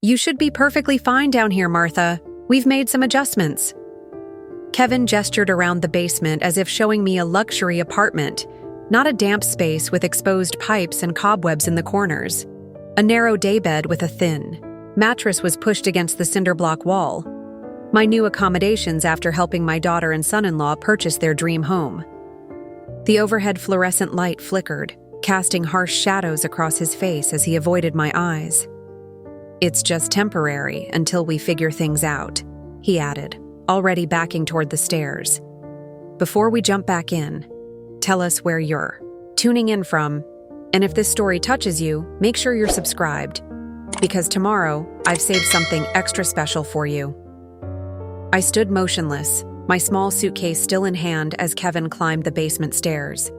You should be perfectly fine down here, Martha. We've made some adjustments. Kevin gestured around the basement as if showing me a luxury apartment, not a damp space with exposed pipes and cobwebs in the corners. A narrow daybed with a thin mattress was pushed against the cinder block wall. My new accommodations after helping my daughter and son-in-law purchase their dream home. The overhead fluorescent light flickered, casting harsh shadows across his face as he avoided my eyes. It's just temporary until we figure things out, he added, already backing toward the stairs. Before we jump back in, tell us where you're tuning in from, and if this story touches you, make sure you're subscribed, because tomorrow I've saved something extra special for you. I stood motionless, my small suitcase still in hand as Kevin climbed the basement stairs.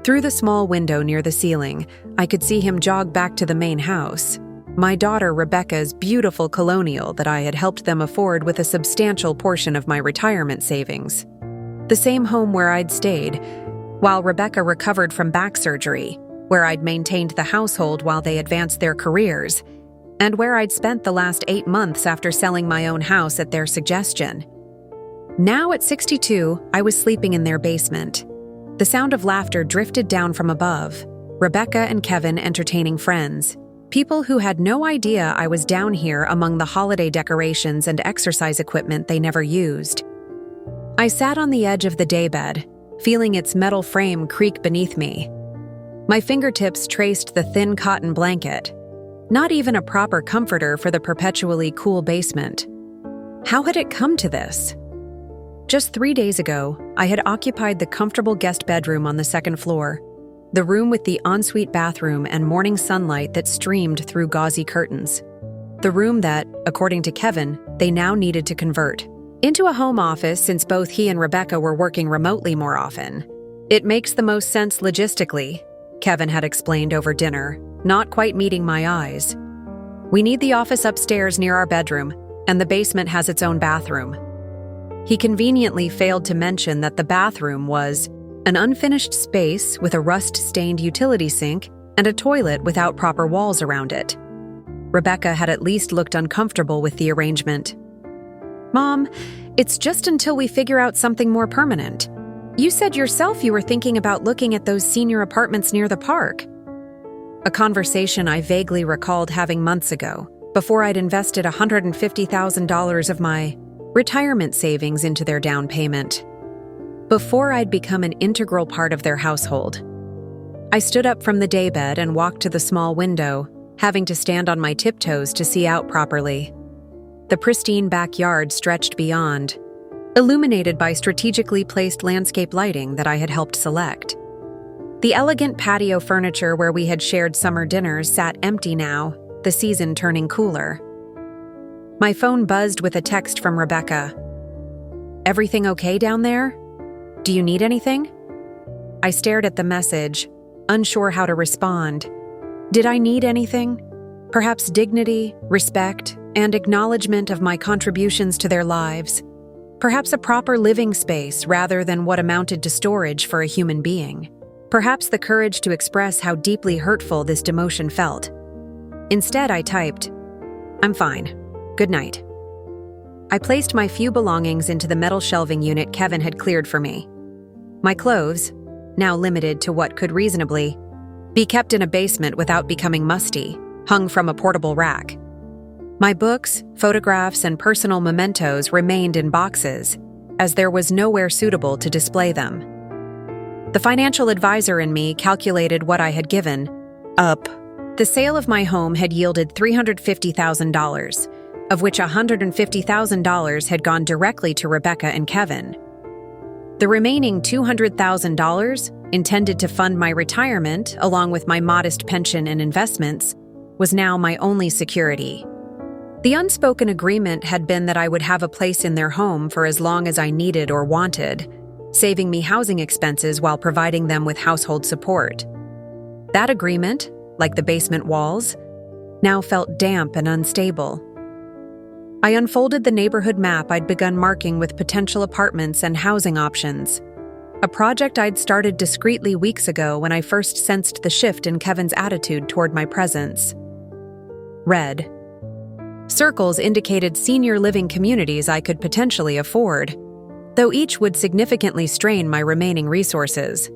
Through the small window near the ceiling, I could see him jog back to the main house, my daughter Rebecca's beautiful Colonial that I had helped them afford with a substantial portion of my retirement savings. The same home where I'd stayed, while Rebecca recovered from back surgery, where I'd maintained the household while they advanced their careers, and where I'd spent the last 8 months after selling my own house at their suggestion. Now at 62, I was sleeping in their basement. The sound of laughter drifted down from above, Rebecca and Kevin entertaining friends, people who had no idea I was down here among the holiday decorations and exercise equipment they never used. I sat on the edge of the daybed, feeling its metal frame creak beneath me. My fingertips traced the thin cotton blanket, not even a proper comforter for the perpetually cool basement. How had it come to this? Just 3 days ago, I had occupied the comfortable guest bedroom on the second floor, the room with the ensuite bathroom and morning sunlight that streamed through gauzy curtains. The room that, according to Kevin, they now needed to convert into a home office since both he and Rebecca were working remotely more often. It makes the most sense logistically, Kevin had explained over dinner, not quite meeting my eyes. We need the office upstairs near our bedroom, and the basement has its own bathroom. He conveniently failed to mention that the bathroom was an unfinished space with a rust-stained utility sink and a toilet without proper walls around it. Rebecca had at least looked uncomfortable with the arrangement. Mom, it's just until we figure out something more permanent. You said yourself you were thinking about looking at those senior apartments near the park. A conversation I vaguely recalled having months ago, before I'd invested $150,000 of my retirement savings into their down payment. Before I'd become an integral part of their household. I stood up from the daybed and walked to the small window, having to stand on my tiptoes to see out properly. The pristine backyard stretched beyond, illuminated by strategically placed landscape lighting that I had helped select. The elegant patio furniture where we had shared summer dinners sat empty now, the season turning cooler. My phone buzzed with a text from Rebecca. Everything okay down there? Do you need anything? I stared at the message, unsure how to respond. Did I need anything? Perhaps dignity, respect, and acknowledgement of my contributions to their lives. Perhaps a proper living space rather than what amounted to storage for a human being. Perhaps the courage to express how deeply hurtful this demotion felt. Instead, I typed, "I'm fine. Good night." I placed my few belongings into the metal shelving unit Kevin had cleared for me. My clothes, now limited to what could reasonably be kept in a basement without becoming musty, hung from a portable rack. My books, photographs, and personal mementos remained in boxes, as there was nowhere suitable to display them. The financial advisor in me calculated what I had given up. The sale of my home had yielded $350,000, of which $150,000 had gone directly to Rebecca and Kevin. The remaining $200,000, intended to fund my retirement along with my modest pension and investments, was now my only security. The unspoken agreement had been that I would have a place in their home for as long as I needed or wanted, saving me housing expenses while providing them with household support. That agreement, like the basement walls, now felt damp and unstable. I unfolded the neighborhood map I'd begun marking with potential apartments and housing options, a project I'd started discreetly weeks ago when I first sensed the shift in Kevin's attitude toward my presence. Read, Circles indicated senior living communities I could potentially afford, though each would significantly strain my remaining resources.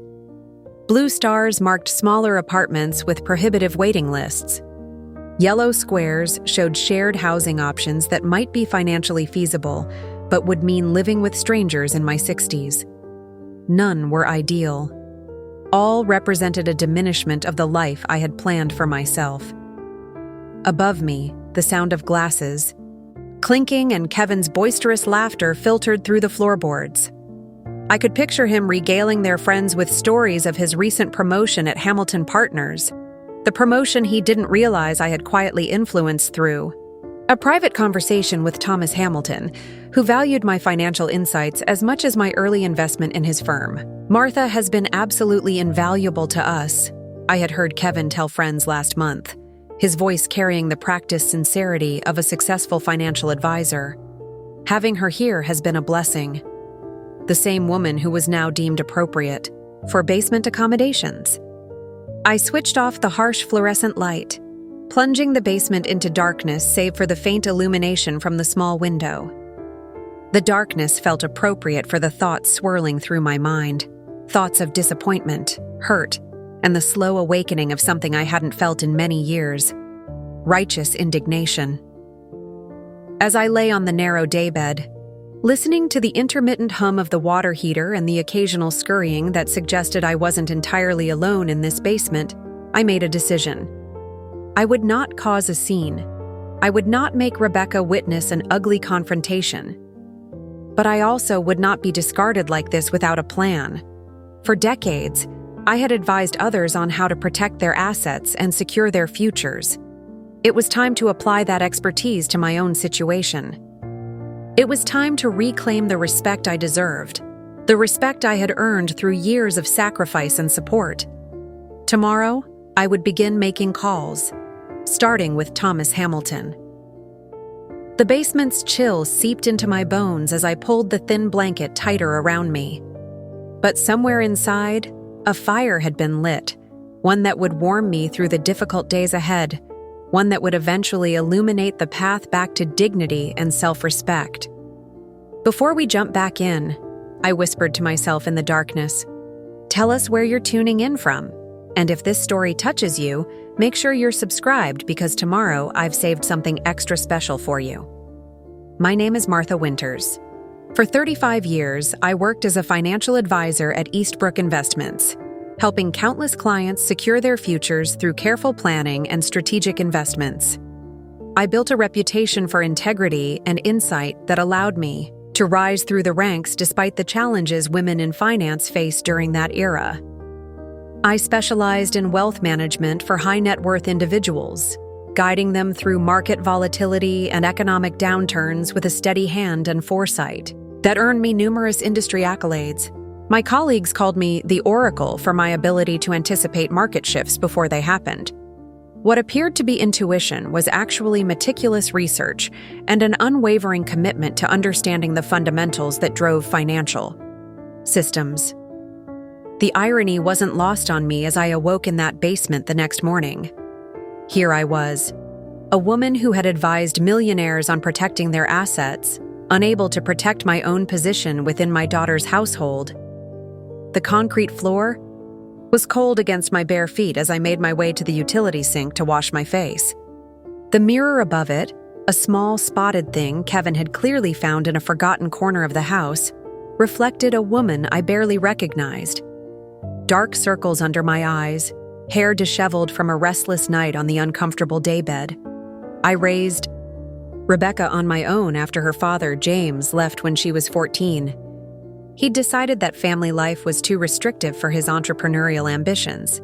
Blue stars marked smaller apartments with prohibitive waiting lists. Yellow squares showed shared housing options that might be financially feasible, but would mean living with strangers in my 60s. None were ideal. All represented a diminishment of the life I had planned for myself. Above me, the sound of glasses, clinking, and Kevin's boisterous laughter filtered through the floorboards. I could picture him regaling their friends with stories of his recent promotion at Hamilton Partners, the promotion he didn't realize I had quietly influenced through a private conversation with Thomas Hamilton, who valued my financial insights as much as my early investment in his firm. "Martha has been absolutely invaluable to us," I had heard Kevin tell friends last month, his voice carrying the practiced sincerity of a successful financial advisor. "Having her here has been a blessing." The same woman who was now deemed appropriate for basement accommodations. I switched off the harsh fluorescent light, plunging the basement into darkness save for the faint illumination from the small window. The darkness felt appropriate for the thoughts swirling through my mind, thoughts of disappointment, hurt, and the slow awakening of something I hadn't felt in many years: righteous indignation. As I lay on the narrow daybed, listening to the intermittent hum of the water heater and the occasional scurrying that suggested I wasn't entirely alone in this basement, I made a decision. I would not cause a scene. I would not make Rebecca witness an ugly confrontation. But I also would not be discarded like this without a plan. For decades, I had advised others on how to protect their assets and secure their futures. It was time to apply that expertise to my own situation. It was time to reclaim the respect I deserved, the respect I had earned through years of sacrifice and support. Tomorrow, I would begin making calls, starting with Thomas Hamilton. The basement's chill seeped into my bones as I pulled the thin blanket tighter around me. But somewhere inside, a fire had been lit, one that would warm me through the difficult days ahead, one that would eventually illuminate the path back to dignity and self-respect. "Before we jump back in," I whispered to myself in the darkness, "tell us where you're tuning in from. And if this story touches you, make sure you're subscribed because tomorrow I've saved something extra special for you." My name is Martha Winters. For 35 years, I worked as a financial advisor at Eastbrook Investments, helping countless clients secure their futures through careful planning and strategic investments. I built a reputation for integrity and insight that allowed me to rise through the ranks despite the challenges women in finance faced during that era. I specialized in wealth management for high net worth individuals, guiding them through market volatility and economic downturns with a steady hand and foresight that earned me numerous industry accolades. My colleagues called me the Oracle for my ability to anticipate market shifts before they happened. What appeared to be intuition was actually meticulous research and an unwavering commitment to understanding the fundamentals that drove financial systems. The irony wasn't lost on me as I awoke in that basement the next morning. Here I was, a woman who had advised millionaires on protecting their assets, unable to protect my own position within my daughter's household. The concrete floor was cold against my bare feet as I made my way to the utility sink to wash my face. The mirror above it, a small spotted thing Kevin had clearly found in a forgotten corner of the house, reflected a woman I barely recognized. Dark circles under my eyes, hair disheveled from a restless night on the uncomfortable daybed. I raised Rebecca on my own after her father, James, left when she was 14. He'd decided that family life was too restrictive for his entrepreneurial ambitions.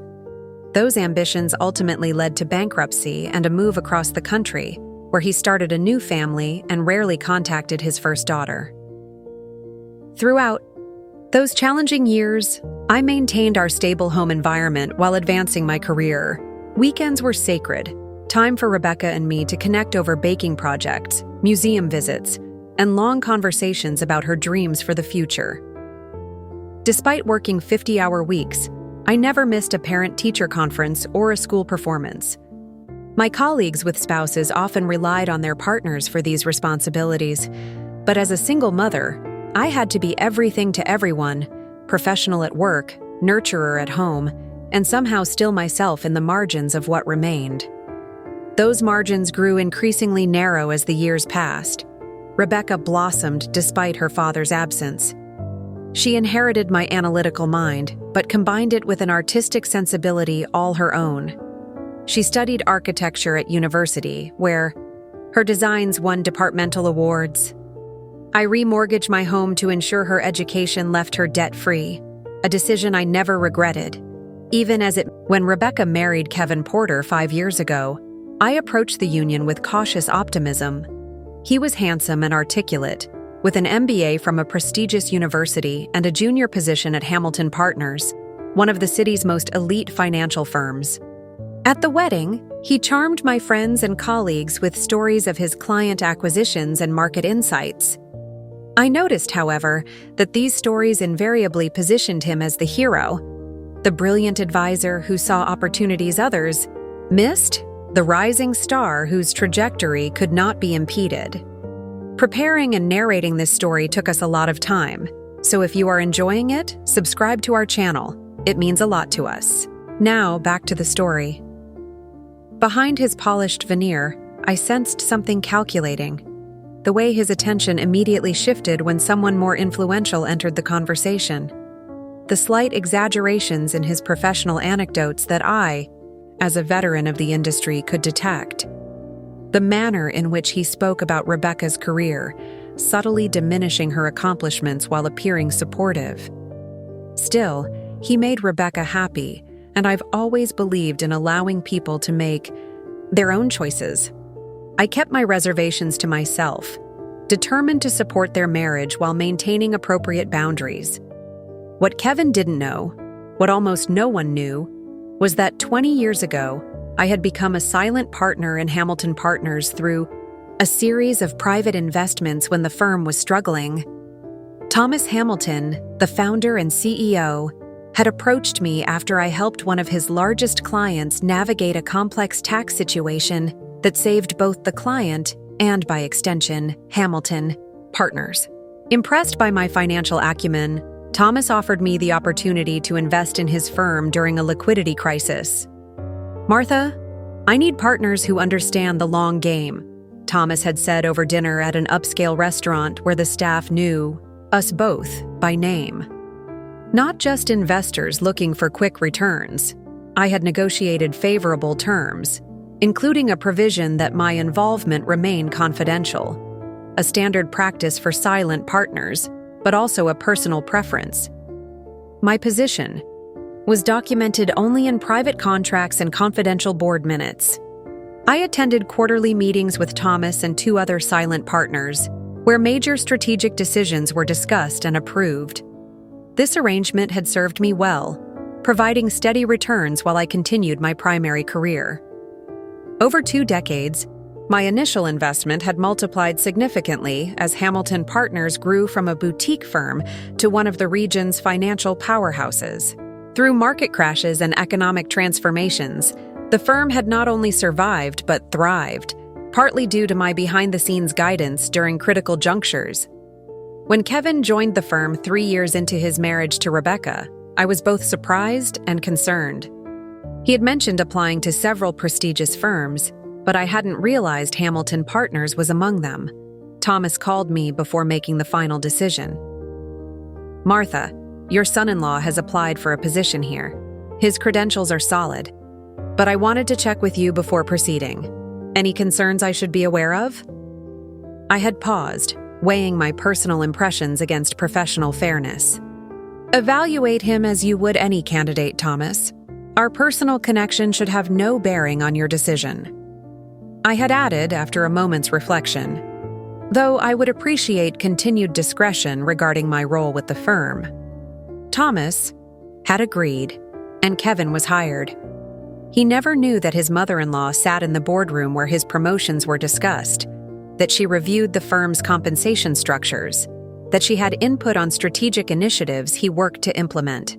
Those ambitions ultimately led to bankruptcy and a move across the country, where he started a new family and rarely contacted his first daughter. Throughout those challenging years, I maintained our stable home environment while advancing my career. Weekends were sacred, time for Rebecca and me to connect over baking projects, museum visits, and long conversations about her dreams for the future. Despite working 50-hour weeks, I never missed a parent-teacher conference or a school performance. My colleagues with spouses often relied on their partners for these responsibilities, but as a single mother, I had to be everything to everyone, professional at work, nurturer at home, and somehow still myself in the margins of what remained. Those margins grew increasingly narrow as the years passed. Rebecca blossomed despite her father's absence. She inherited my analytical mind, but combined it with an artistic sensibility all her own. She studied architecture at university, where her designs won departmental awards. I remortgaged my home to ensure her education left her debt-free, a decision I never regretted. When Rebecca married Kevin Porter 5 years ago, I approached the union with cautious optimism. He was handsome and articulate, with an MBA from a prestigious university and a junior position at Hamilton Partners, one of the city's most elite financial firms. At the wedding, he charmed my friends and colleagues with stories of his client acquisitions and market insights. I noticed, however, that these stories invariably positioned him as the hero, the brilliant advisor who saw opportunities others missed, the rising star whose trajectory could not be impeded. Preparing and narrating this story took us a lot of time, so if you are enjoying it, subscribe to our channel. It means a lot to us. Now, back to the story. Behind his polished veneer, I sensed something calculating. The way his attention immediately shifted when someone more influential entered the conversation. The slight exaggerations in his professional anecdotes that I, as a veteran of the industry, could detect. The manner in which he spoke about Rebecca's career, subtly diminishing her accomplishments while appearing supportive. Still, he made Rebecca happy, and I've always believed in allowing people to make their own choices. I kept my reservations to myself, determined to support their marriage while maintaining appropriate boundaries. What Kevin didn't know, what almost no one knew, was that 20 years ago, I had become a silent partner in Hamilton Partners through a series of private investments when the firm was struggling. Thomas Hamilton, the founder and CEO, had approached me after I helped one of his largest clients navigate a complex tax situation that saved both the client and, by extension, Hamilton Partners. Impressed by my financial acumen, Thomas offered me the opportunity to invest in his firm during a liquidity crisis. "Martha, I need partners who understand the long game," Thomas had said over dinner at an upscale restaurant where the staff knew us both by name. Not just investors looking for quick returns. I had negotiated favorable terms, including a provision that my involvement remain confidential, a standard practice for silent partners, but also a personal preference. My position was documented only in private contracts and confidential board minutes. I attended quarterly meetings with Thomas and 2 other silent partners, where major strategic decisions were discussed and approved. This arrangement had served me well, providing steady returns while I continued my primary career. Over 2 decades, my initial investment had multiplied significantly as Hamilton Partners grew from a boutique firm to one of the region's financial powerhouses. Through market crashes and economic transformations, the firm had not only survived but thrived, partly due to my behind-the-scenes guidance during critical junctures. When Kevin joined the firm 3 years into his marriage to Rebecca, I was both surprised and concerned. He had mentioned applying to several prestigious firms, but I hadn't realized Hamilton Partners was among them. Thomas called me before making the final decision. "Martha, your son-in-law has applied for a position here. His credentials are solid, but I wanted to check with you before proceeding. Any concerns I should be aware of?" I had paused, weighing my personal impressions against professional fairness. "Evaluate him as you would any candidate, Thomas. Our personal connection should have no bearing on your decision." I had added after a moment's reflection, though I would appreciate continued discretion regarding my role with the firm. Thomas had agreed, and Kevin was hired. He never knew that his mother-in-law sat in the boardroom where his promotions were discussed, that she reviewed the firm's compensation structures, that she had input on strategic initiatives he worked to implement.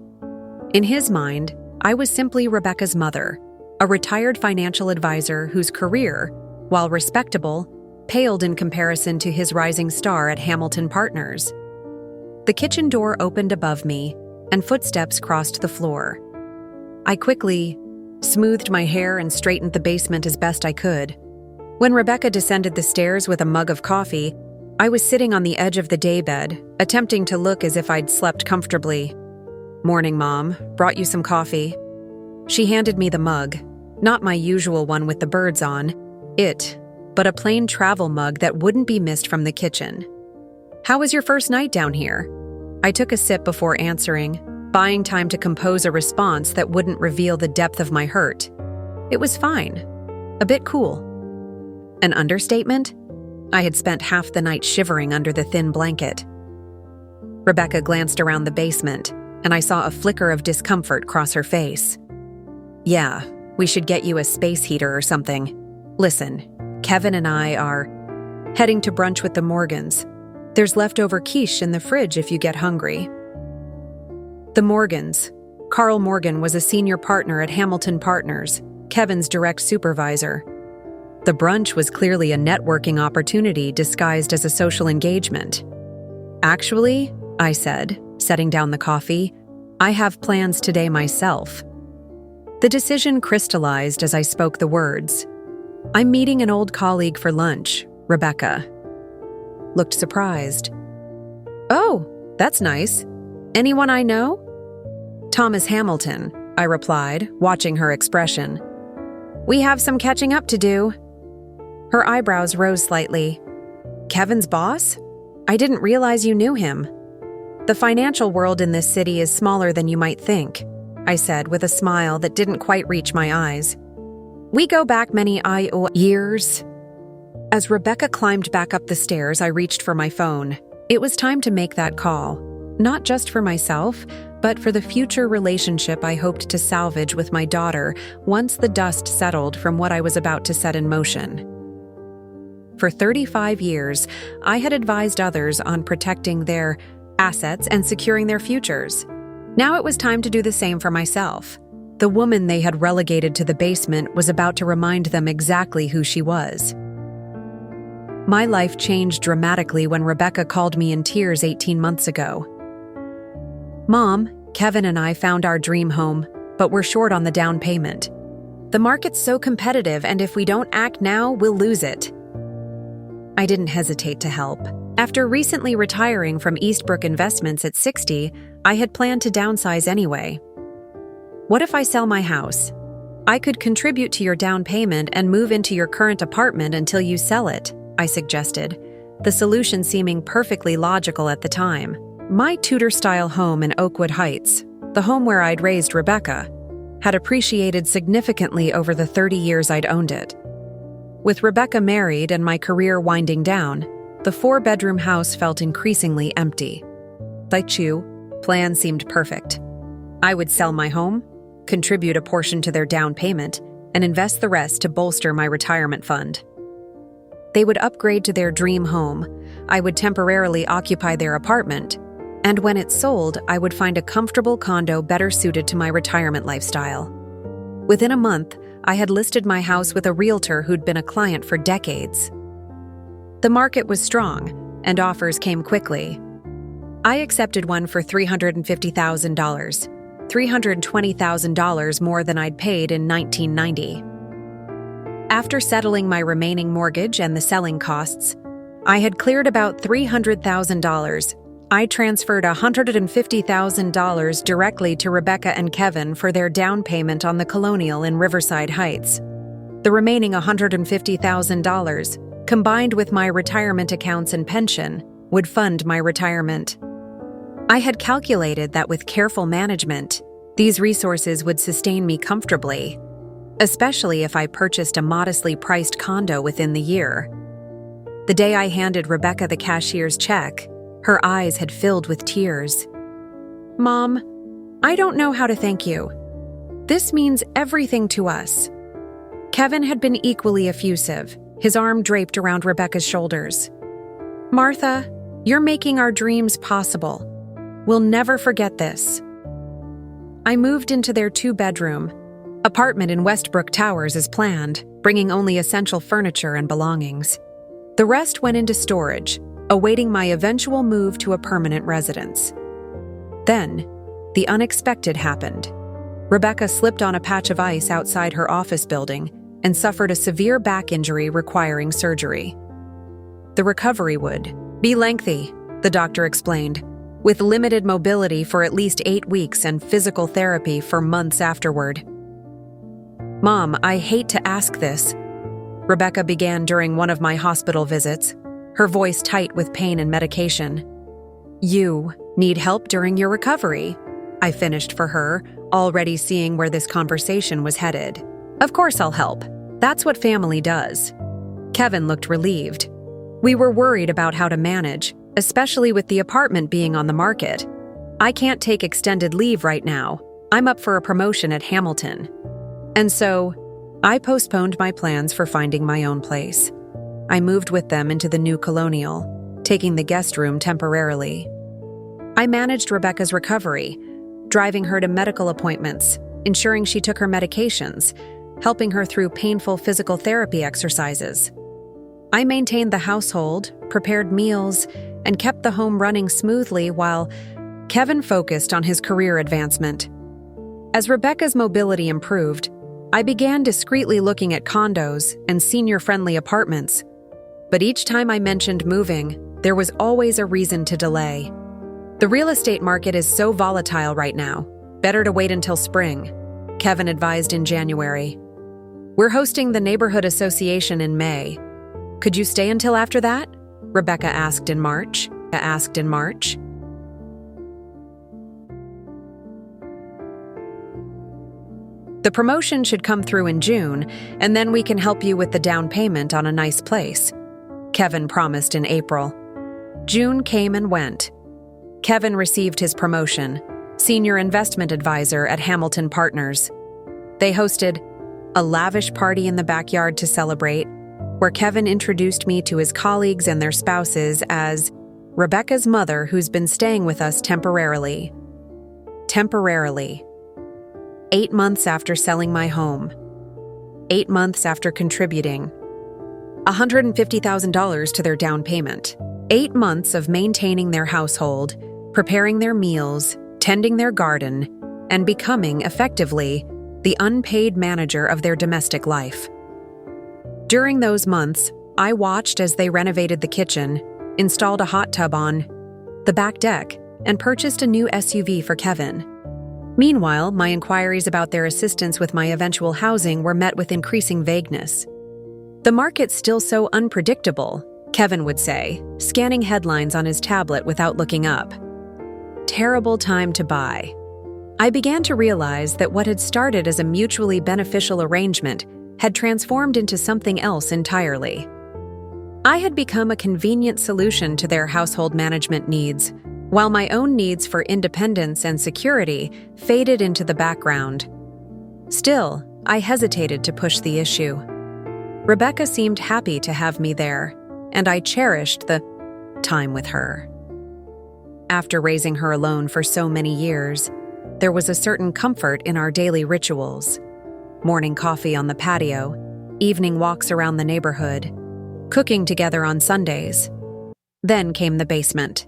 In his mind, I was simply Rebecca's mother, a retired financial advisor whose career, while respectable, paled in comparison to his rising star at Hamilton Partners. The kitchen door opened above me, and footsteps crossed the floor. I quickly smoothed my hair and straightened the basement as best I could. When Rebecca descended the stairs with a mug of coffee, I was sitting on the edge of the daybed, attempting to look as if I'd slept comfortably. "Morning, Mom. Brought you some coffee." She handed me the mug, not my usual one with the birds on it, but a plain travel mug that wouldn't be missed from the kitchen. "How was your first night down here?" I took a sip before answering, buying time to compose a response that wouldn't reveal the depth of my hurt. "It was fine. A bit cool." An understatement? I had spent half the night shivering under the thin blanket. Rebecca glanced around the basement, and I saw a flicker of discomfort cross her face. "Yeah, we should get you a space heater or something. Listen, Kevin and I are heading to brunch with the Morgans. There's leftover quiche in the fridge if you get hungry." The Morgans. Carl Morgan was a senior partner at Hamilton Partners, Kevin's direct supervisor. The brunch was clearly a networking opportunity disguised as a social engagement. "Actually," I said, setting down the coffee, "I have plans today myself." The decision crystallized as I spoke the words. "I'm meeting an old colleague for lunch, Rebecca." Looked surprised. "Oh, that's nice. Anyone I know?" "Thomas Hamilton," I replied, watching her expression. "We have some catching up to do." Her eyebrows rose slightly. "Kevin's boss? I didn't realize you knew him." "The financial world in this city is smaller than you might think," I said with a smile that didn't quite reach my eyes. "We go back many years." As Rebecca climbed back up the stairs, I reached for my phone. It was time to make that call, not just for myself, but for the future relationship I hoped to salvage with my daughter once the dust settled from what I was about to set in motion. For 35 years, I had advised others on protecting their assets and securing their futures. Now it was time to do the same for myself. The woman they had relegated to the basement was about to remind them exactly who she was. My life changed dramatically when Rebecca called me in tears 18 months ago. "Mom, Kevin and I found our dream home, but we're short on the down payment. The market's so competitive, and if we don't act now, we'll lose it." I didn't hesitate to help. After recently retiring from Eastbrook Investments at 60, I had planned to downsize anyway. "What if I sell my house? I could contribute to your down payment and move into your current apartment until you sell it," I suggested, the solution seeming perfectly logical at the time. My Tudor-style home in Oakwood Heights, the home where I'd raised Rebecca, had appreciated significantly over the 30 years I'd owned it. With Rebecca married and my career winding down, the 4-bedroom house felt increasingly empty. The plan seemed perfect. I would sell my home, contribute a portion to their down payment, and invest the rest to bolster my retirement fund. They would upgrade to their dream home, I would temporarily occupy their apartment, and when it sold, I would find a comfortable condo better suited to my retirement lifestyle. Within a month, I had listed my house with a realtor who'd been a client for decades. The market was strong, and offers came quickly. I accepted one for $350,000, $320,000 more than I'd paid in 1990. After settling my remaining mortgage and the selling costs, I had cleared about $300,000. I transferred $150,000 directly to Rebecca and Kevin for their down payment on the Colonial in Riverside Heights. The remaining $150,000, combined with my retirement accounts and pension, would fund my retirement. I had calculated that with careful management, these resources would sustain me comfortably, especially if I purchased a modestly priced condo within the year. The day I handed Rebecca the cashier's check, her eyes had filled with tears. "Mom, I don't know how to thank you. This means everything to us." Kevin had been equally effusive, his arm draped around Rebecca's shoulders. "Martha, you're making our dreams possible. We'll never forget this." I moved into their 2-bedroom, Apartment in Westbrook Towers is planned, bringing only essential furniture and belongings. The rest went into storage, awaiting my eventual move to a permanent residence. Then, the unexpected happened. Rebecca slipped on a patch of ice outside her office building and suffered a severe back injury requiring surgery. The recovery would be lengthy, the doctor explained, with limited mobility for at least 8 weeks and physical therapy for months afterward. "Mom, I hate to ask this," Rebecca began during one of my hospital visits, her voice tight with pain and medication. "You need help during your recovery," I finished for her, already seeing where this conversation was headed. "Of course I'll help. That's what family does." Kevin looked relieved. "We were worried about how to manage, especially with the apartment being on the market. I can't take extended leave right now. I'm up for a promotion at Hamilton." And so, I postponed my plans for finding my own place. I moved with them into the new Colonial, taking the guest room temporarily. I managed Rebecca's recovery, driving her to medical appointments, ensuring she took her medications, helping her through painful physical therapy exercises. I maintained the household, prepared meals, and kept the home running smoothly while Kevin focused on his career advancement. As Rebecca's mobility improved, I began discreetly looking at condos and senior-friendly apartments. But each time I mentioned moving, there was always a reason to delay. "The real estate market is so volatile right now. Better to wait until spring," Kevin advised in January. "We're hosting the neighborhood association in May. Could you stay until after that?" Rebecca asked in March. "The promotion should come through in June, and then we can help you with the down payment on a nice place," Kevin promised in April. June came and went. Kevin received his promotion, senior investment advisor at Hamilton Partners. They hosted a lavish party in the backyard to celebrate, where Kevin introduced me to his colleagues and their spouses as Rebecca's mother, who's been staying with us temporarily. 8 months after selling my home. 8 months after contributing $150,000 to their down payment. 8 months of maintaining their household, preparing their meals, tending their garden, and becoming, effectively, the unpaid manager of their domestic life. During those months, I watched as they renovated the kitchen, installed a hot tub on the back deck, and purchased a new SUV for Kevin. Meanwhile, my inquiries about their assistance with my eventual housing were met with increasing vagueness. "The market's still so unpredictable," Kevin would say, scanning headlines on his tablet without looking up. Terrible time to buy. I began to realize that what had started as a mutually beneficial arrangement had transformed into something else entirely. I had become a convenient solution to their household management needs, while my own needs for independence and security faded into the background. Still, I hesitated to push the issue. Rebecca seemed happy to have me there, and I cherished the time with her. After raising her alone for so many years, there was a certain comfort in our daily rituals. Morning coffee on the patio, evening walks around the neighborhood, cooking together on Sundays. Then came the basement.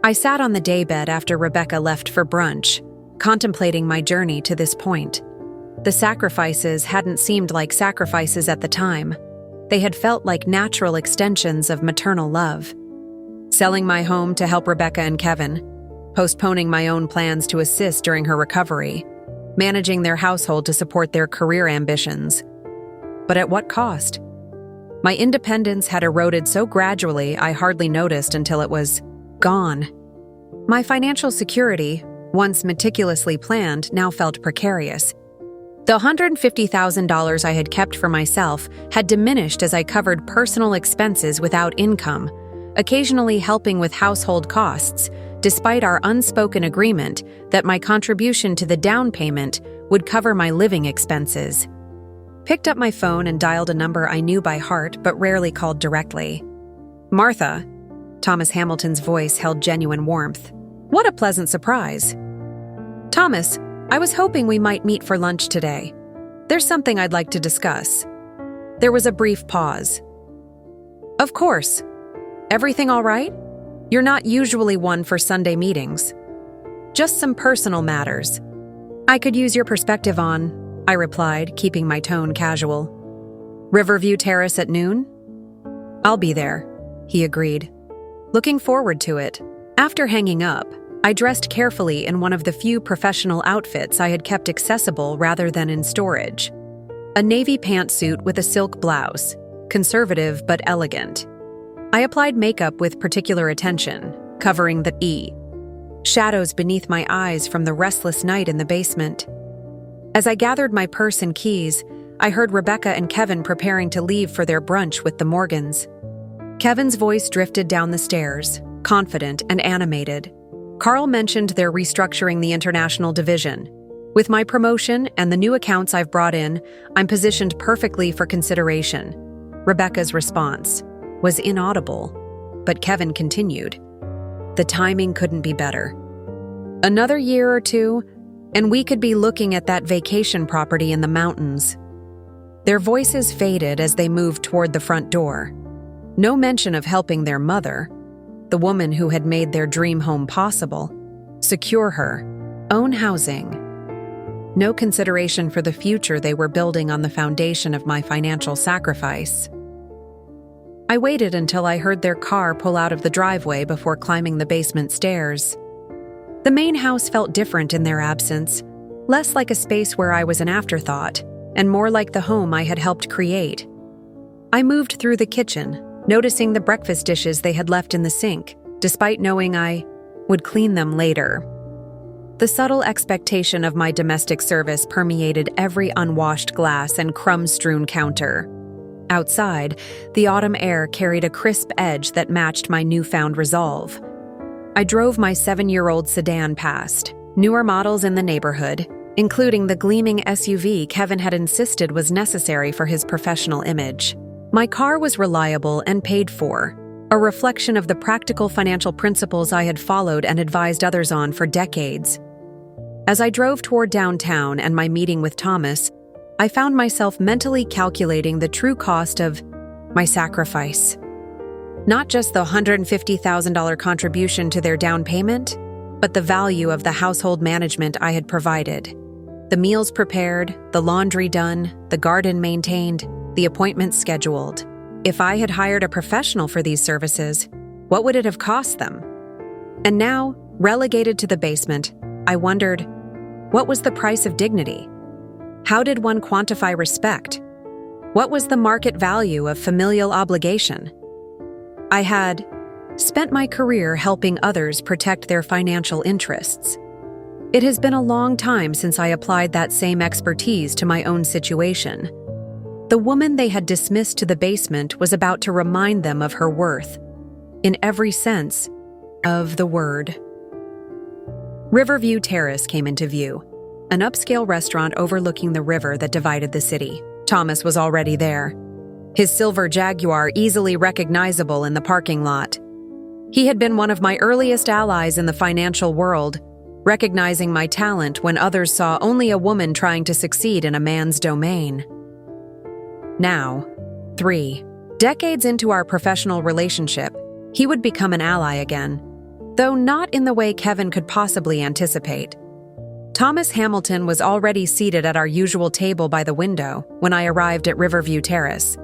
I sat on the daybed after Rebecca left for brunch, contemplating my journey to this point. The sacrifices hadn't seemed like sacrifices at the time. They had felt like natural extensions of maternal love. Selling my home to help Rebecca and Kevin, postponing my own plans to assist during her recovery, managing their household to support their career ambitions. But at what cost? My independence had eroded so gradually I hardly noticed until it was gone. My financial security, once meticulously planned, now felt precarious. The $150,000 I had kept for myself had diminished as I covered personal expenses without income, occasionally helping with household costs, despite our unspoken agreement that my contribution to the down payment would cover my living expenses. Picked up my phone and dialed a number I knew by heart but rarely called directly. "Martha." Thomas Hamilton's voice held genuine warmth. "What a pleasant surprise." "Thomas, I was hoping we might meet for lunch today. There's something I'd like to discuss. There was a brief pause. Of course. Everything all right? You're not usually one for Sunday meetings. Just some personal matters. I could use your perspective on, I replied, keeping my tone casual. Riverview Terrace at noon? I'll be there, he agreed. Looking forward to it. After hanging up, I dressed carefully in one of the few professional outfits I had kept accessible rather than in storage. A navy pantsuit with a silk blouse, conservative but elegant. I applied makeup with particular attention, covering the shadows beneath my eyes from the restless night in the basement. As I gathered my purse and keys, I heard Rebecca and Kevin preparing to leave for their brunch with the Morgans. Kevin's voice drifted down the stairs, confident and animated. Carl mentioned they're restructuring the international division. With my promotion and the new accounts I've brought in, I'm positioned perfectly for consideration. Rebecca's response was inaudible, but Kevin continued. The timing couldn't be better. Another year or two, and we could be looking at that vacation property in the mountains. Their voices faded as they moved toward the front door. No mention of helping their mother, the woman who had made their dream home possible, secure her own housing. No consideration for the future they were building on the foundation of my financial sacrifice. I waited until I heard their car pull out of the driveway before climbing the basement stairs. The main house felt different in their absence, less like a space where I was an afterthought, and more like the home I had helped create. I moved through the kitchen, noticing the breakfast dishes they had left in the sink, despite knowing I would clean them later. The subtle expectation of my domestic service permeated every unwashed glass and crumb-strewn counter. Outside, the autumn air carried a crisp edge that matched my newfound resolve. I drove my 7-year-old sedan past, newer models in the neighborhood, including the gleaming SUV Kevin had insisted was necessary for his professional image. My car was reliable and paid for, a reflection of the practical financial principles I had followed and advised others on for decades. As I drove toward downtown and my meeting with Thomas, I found myself mentally calculating the true cost of my sacrifice. Not just the $150,000 contribution to their down payment, but the value of the household management I had provided. The meals prepared, the laundry done, the garden maintained, the appointments scheduled. If I had hired a professional for these services, what would it have cost them? And now, relegated to the basement, I wondered, what was the price of dignity? How did one quantify respect? What was the market value of familial obligation? I had spent my career helping others protect their financial interests. It has been a long time since I applied that same expertise to my own situation. The woman they had dismissed to the basement was about to remind them of her worth, in every sense of the word. Riverview Terrace came into view, an upscale restaurant overlooking the river that divided the city. Thomas was already there, his silver Jaguar easily recognizable in the parking lot. He had been one of my earliest allies in the financial world, recognizing my talent when others saw only a woman trying to succeed in a man's domain. Now, 3 decades into our professional relationship, he would become an ally again, though not in the way Kevin could possibly anticipate. Thomas Hamilton was already seated at our usual table by the window when I arrived at Riverview Terrace.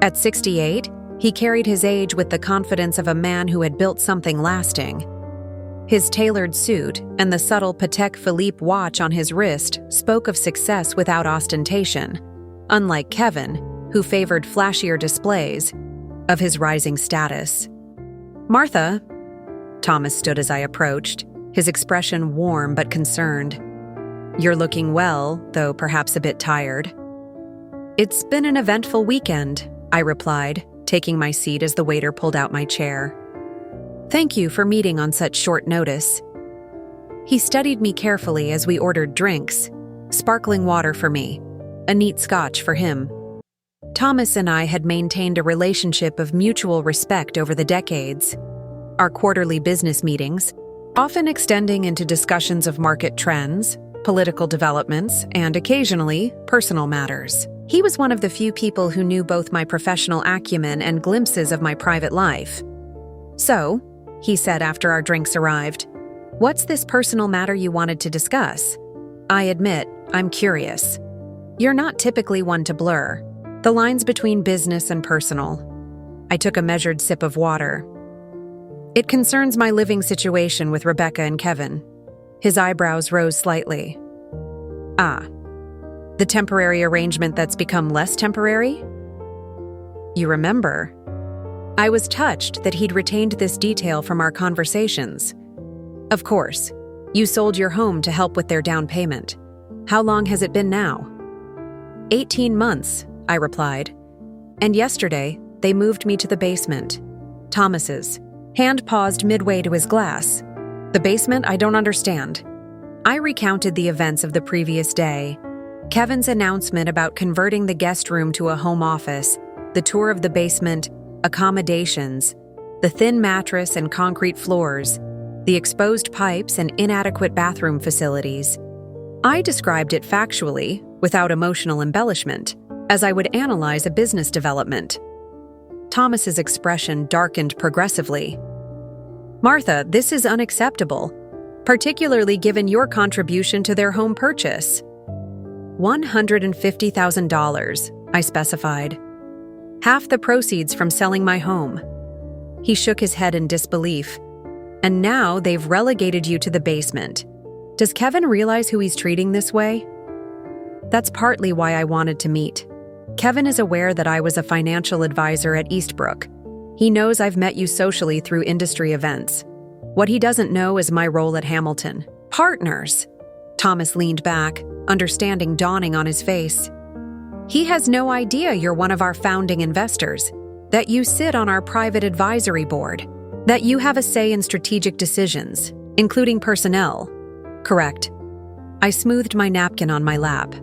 At 68, he carried his age with the confidence of a man who had built something lasting. His tailored suit and the subtle Patek Philippe watch on his wrist spoke of success without ostentation, unlike Kevin, who favored flashier displays of his rising status. Martha, Thomas stood as I approached, his expression warm but concerned. You're looking well, though perhaps a bit tired. It's been an eventful weekend, I replied, taking my seat as the waiter pulled out my chair. Thank you for meeting on such short notice. He studied me carefully as we ordered drinks, sparkling water for me, a neat scotch for him. Thomas and I had maintained a relationship of mutual respect over the decades. Our quarterly business meetings, often extending into discussions of market trends, political developments, and occasionally, personal matters. He was one of the few people who knew both my professional acumen and glimpses of my private life. "So," he said after our drinks arrived, "what's this personal matter you wanted to discuss?" I admit, I'm curious. You're not typically one to blur the lines between business and personal. I took a measured sip of water. "It concerns my living situation with Rebecca and Kevin." His eyebrows rose slightly. "Ah, the temporary arrangement that's become less temporary?" "You remember?" I was touched that he'd retained this detail from our conversations. "Of course. You sold your home to help with their down payment. How long has it been now?" 18 months, I replied. "And yesterday, they moved me to the basement." Thomas's hand paused midway to his glass. "The basement? I don't understand." I recounted the events of the previous day. Kevin's announcement about converting the guest room to a home office, the tour of the basement, accommodations, the thin mattress and concrete floors, the exposed pipes and inadequate bathroom facilities. I described it factually, without emotional embellishment, as I would analyze a business development. Thomas's expression darkened progressively. "Martha, this is unacceptable, particularly given your contribution to their home purchase." $150,000, I specified. "Half the proceeds from selling my home." He shook his head in disbelief. "And now they've relegated you to the basement. Does Kevin realize who he's treating this way?" That's partly why I wanted to meet. Kevin is aware that I was a financial advisor at Eastbrook. He knows I've met you socially through industry events. What he doesn't know is my role at Hamilton. Partners. Thomas leaned back, understanding dawning on his face. He has no idea you're one of our founding investors, that you sit on our private advisory board, that you have a say in strategic decisions, including personnel. Correct. I smoothed my napkin on my lap.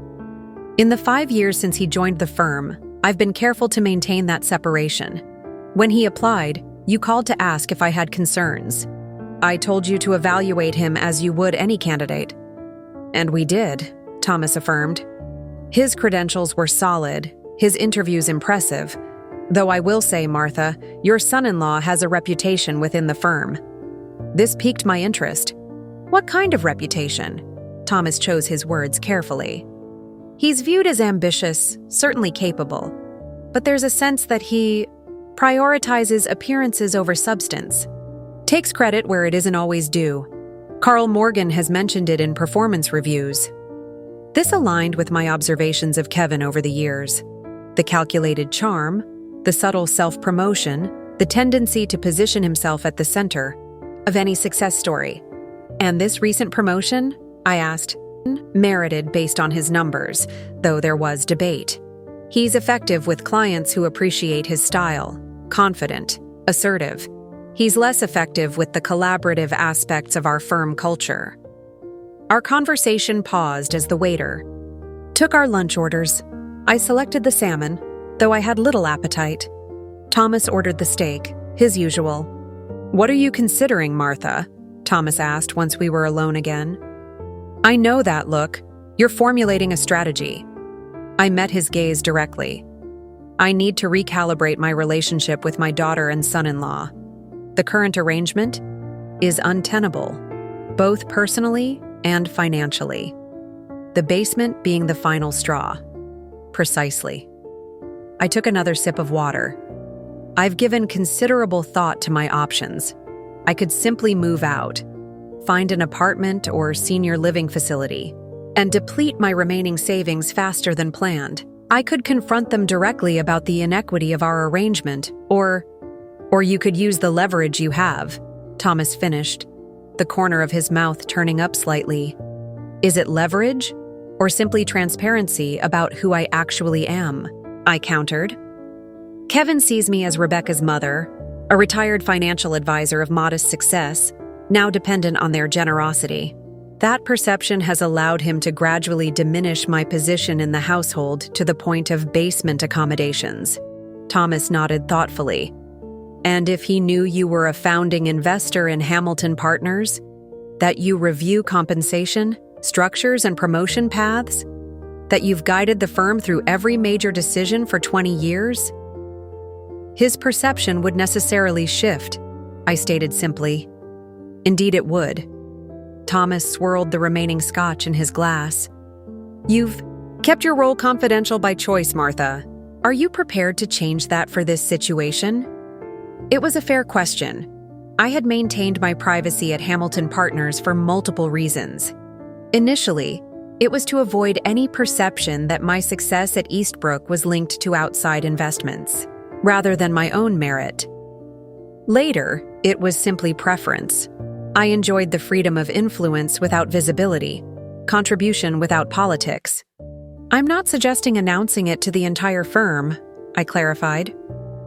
In the 5 years since he joined the firm, I've been careful to maintain that separation. When he applied, you called to ask if I had concerns. I told you to evaluate him as you would any candidate. And we did, Thomas affirmed. His credentials were solid, his interviews impressive. Though I will say, Martha, your son-in-law has a reputation within the firm. This piqued my interest. What kind of reputation? Thomas chose his words carefully. He's viewed as ambitious, certainly capable, but there's a sense that he prioritizes appearances over substance, takes credit where it isn't always due. Carl Morgan has mentioned it in performance reviews. This aligned with my observations of Kevin over the years. The calculated charm, the subtle self-promotion, the tendency to position himself at the center of any success story. And this recent promotion, I asked, merited based on his numbers, though there was debate. He's effective with clients who appreciate his style, confident, assertive. He's less effective with the collaborative aspects of our firm culture. Our conversation paused as the waiter took our lunch orders. I selected the salmon, though I had little appetite. Thomas ordered the steak, his usual. "What are you considering, Martha?" Thomas asked once we were alone again. "I know that look. You're formulating a strategy." I met his gaze directly. "I need to recalibrate my relationship with my daughter and son-in-law. The current arrangement is untenable, both personally and financially. The basement being the final straw." Precisely. I took another sip of water. I've given considerable thought to my options. I could simply move out, find an apartment or senior living facility, and deplete my remaining savings faster than planned. I could confront them directly about the inequity of our arrangement, or you could use the leverage you have, Thomas finished, the corner of his mouth turning up slightly. Is it leverage, or simply transparency about who I actually am? I countered. Kevin sees me as Rebecca's mother, a retired financial advisor of modest success, now dependent on their generosity. That perception has allowed him to gradually diminish my position in the household to the point of basement accommodations. Thomas nodded thoughtfully. And if he knew you were a founding investor in Hamilton Partners, that you review compensation, structures, and promotion paths? That you've guided the firm through every major decision for 20 years? His perception would necessarily shift, I stated simply. Indeed it would. Thomas swirled the remaining scotch in his glass. You've kept your role confidential by choice, Martha. Are you prepared to change that for this situation? It was a fair question. I had maintained my privacy at Hamilton Partners for multiple reasons. Initially, it was to avoid any perception that my success at Eastbrook was linked to outside investments, rather than my own merit. Later, it was simply preference. I enjoyed the freedom of influence without visibility, contribution without politics. I'm not suggesting announcing it to the entire firm, I clarified,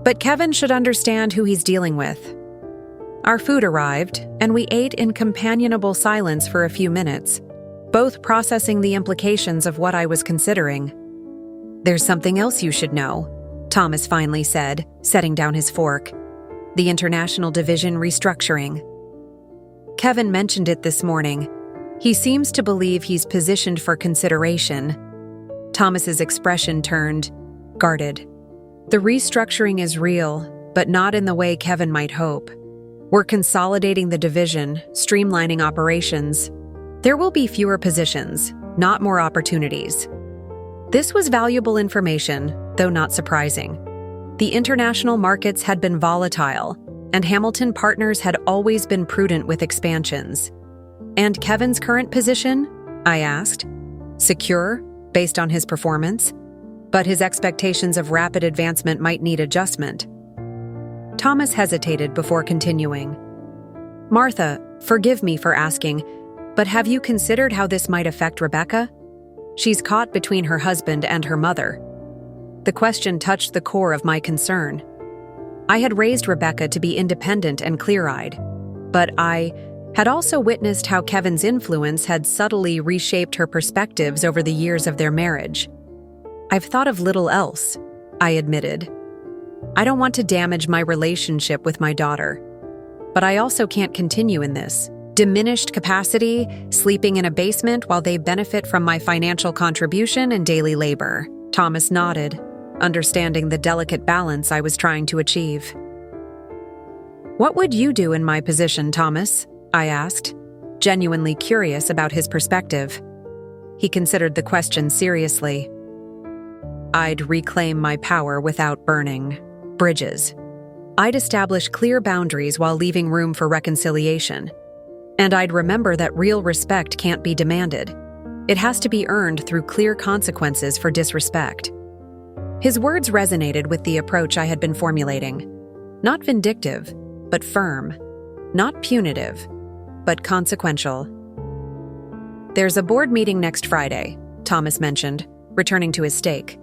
but Kevin should understand who he's dealing with. Our food arrived, and we ate in companionable silence for a few minutes, both processing the implications of what I was considering. There's something else you should know, Thomas finally said, setting down his fork. The International Division restructuring. Kevin mentioned it this morning. He seems to believe he's positioned for consideration. Thomas's expression turned guarded. The restructuring is real, but not in the way Kevin might hope. We're consolidating the division, streamlining operations. There will be fewer positions, not more opportunities. This was valuable information, though not surprising. The international markets had been volatile, and Hamilton Partners had always been prudent with expansions. And Kevin's current position? I asked. Secure, based on his performance, but his expectations of rapid advancement might need adjustment. Thomas hesitated before continuing. Martha, forgive me for asking, but have you considered how this might affect Rebecca? She's caught between her husband and her mother. The question touched the core of my concern. I had raised Rebecca to be independent and clear-eyed, but I had also witnessed how Kevin's influence had subtly reshaped her perspectives over the years of their marriage. I've thought of little else, I admitted. I don't want to damage my relationship with my daughter, but I also can't continue in this diminished capacity, sleeping in a basement while they benefit from my financial contribution and daily labor. Thomas nodded, understanding the delicate balance I was trying to achieve. What would you do in my position, Thomas? I asked, genuinely curious about his perspective. He considered the question seriously. I'd reclaim my power without burning bridges. I'd establish clear boundaries while leaving room for reconciliation. And I'd remember that real respect can't be demanded. It has to be earned through clear consequences for disrespect. His words resonated with the approach I had been formulating. Not vindictive, but firm. Not punitive, but consequential. There's a board meeting next Friday, Thomas mentioned, returning to his steak.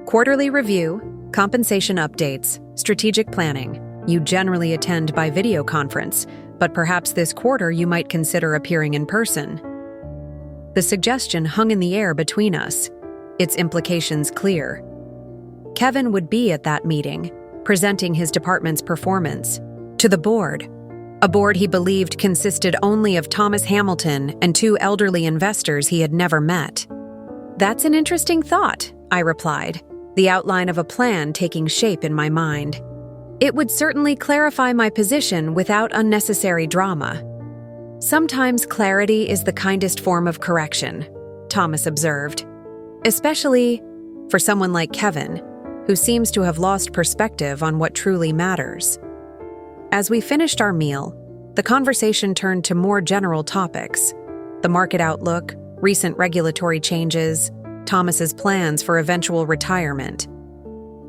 Quarterly review, compensation updates, strategic planning. You generally attend by video conference, but perhaps this quarter you might consider appearing in person. The suggestion hung in the air between us, its implications clear. Kevin would be at that meeting, presenting his department's performance to the board, a board he believed consisted only of Thomas Hamilton and two elderly investors he had never met. That's an interesting thought, I replied, the outline of a plan taking shape in my mind. It would certainly clarify my position without unnecessary drama. Sometimes clarity is the kindest form of correction, Thomas observed, especially for someone like Kevin, who seems to have lost perspective on what truly matters. As we finished our meal, the conversation turned to more general topics: the market outlook, recent regulatory changes, Thomas's plans for eventual retirement.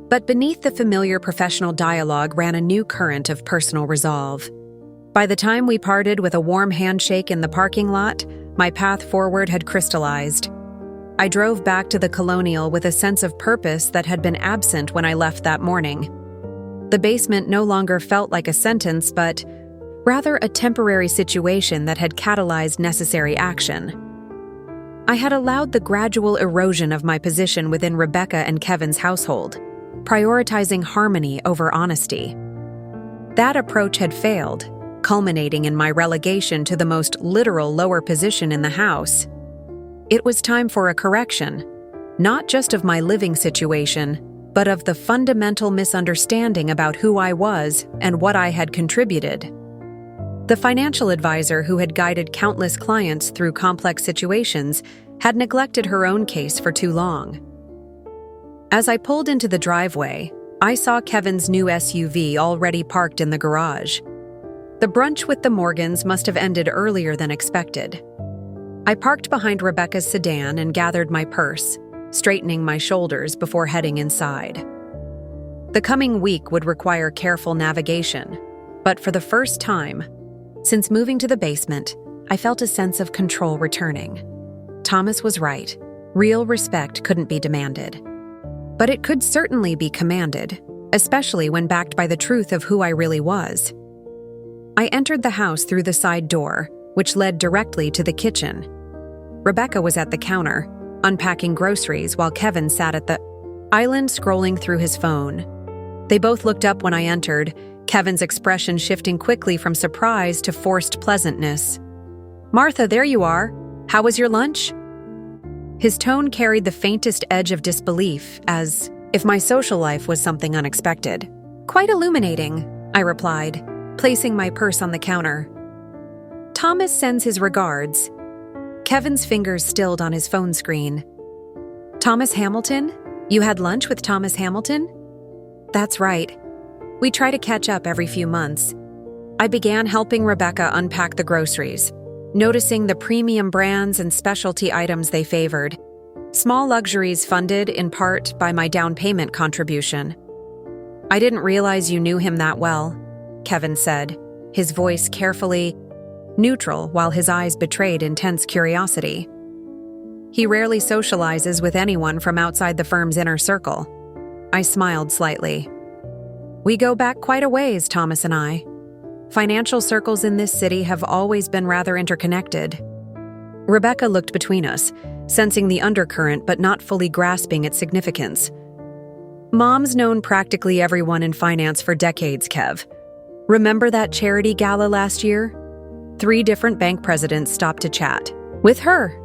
But beneath the familiar professional dialogue ran a new current of personal resolve. By the time we parted with a warm handshake in the parking lot, my path forward had crystallized. I drove back to the Colonial with a sense of purpose that had been absent when I left that morning. The basement no longer felt like a sentence, but rather a temporary situation that had catalyzed necessary action. I had allowed the gradual erosion of my position within Rebecca and Kevin's household, prioritizing harmony over honesty. That approach had failed, culminating in my relegation to the most literal lower position in the house. It was time for a correction, not just of my living situation, but of the fundamental misunderstanding about who I was and what I had contributed. The financial advisor who had guided countless clients through complex situations had neglected her own case for too long. As I pulled into the driveway, I saw Kevin's new SUV already parked in the garage. The brunch with the Morgans must have ended earlier than expected. I parked behind Rebecca's sedan and gathered my purse, straightening my shoulders before heading inside. The coming week would require careful navigation, but for the first time, since moving to the basement, I felt a sense of control returning. Thomas was right. Real respect couldn't be demanded. But it could certainly be commanded, especially when backed by the truth of who I really was. I entered the house through the side door, which led directly to the kitchen. Rebecca was at the counter, unpacking groceries while Kevin sat at the island scrolling through his phone. They both looked up when I entered, Kevin's expression shifting quickly from surprise to forced pleasantness. "Martha, there you are. How was your lunch?" His tone carried the faintest edge of disbelief, as if my social life was something unexpected. "Quite illuminating," I replied, placing my purse on the counter. "Thomas sends his regards." Kevin's fingers stilled on his phone screen. "Thomas Hamilton? You had lunch with Thomas Hamilton?" "That's right. We try to catch up every few months." I began helping Rebecca unpack the groceries, noticing the premium brands and specialty items they favored. Small luxuries funded, in part, by my down payment contribution. "I didn't realize you knew him that well," Kevin said, his voice carefully neutral while his eyes betrayed intense curiosity. "He rarely socializes with anyone from outside the firm's inner circle." I smiled slightly. "We go back quite a ways, Thomas and I. Financial circles in this city have always been rather interconnected." Rebecca looked between us, sensing the undercurrent but not fully grasping its significance. "Mom's known practically everyone in finance for decades, Kev. Remember that charity gala last year? 3 different bank presidents stopped to chat. With her."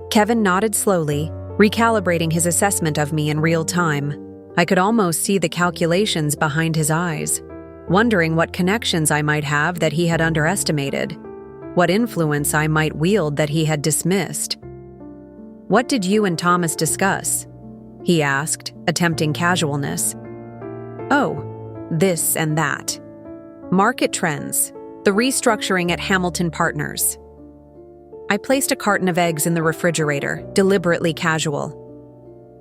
Kevin nodded slowly, recalibrating his assessment of me in real time. I could almost see the calculations behind his eyes, wondering what connections I might have that he had underestimated, what influence I might wield that he had dismissed. "What did you and Thomas discuss?" he asked, attempting casualness. "Oh, this and that. Market trends, the restructuring at Hamilton Partners." I placed a carton of eggs in the refrigerator, deliberately casual.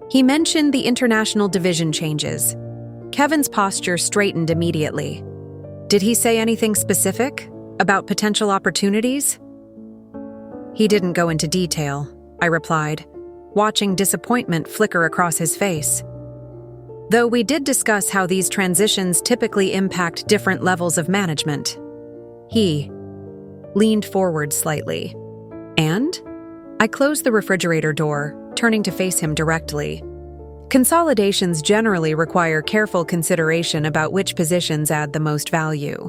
"He mentioned the international division changes." Kevin's posture straightened immediately. "Did he say anything specific about potential opportunities?" "He didn't go into detail," I replied, watching disappointment flicker across his face. "Though we did discuss how these transitions typically impact different levels of management." He leaned forward slightly. "And?" I closed the refrigerator door, turning to face him directly. "Consolidations generally require careful consideration about which positions add the most value.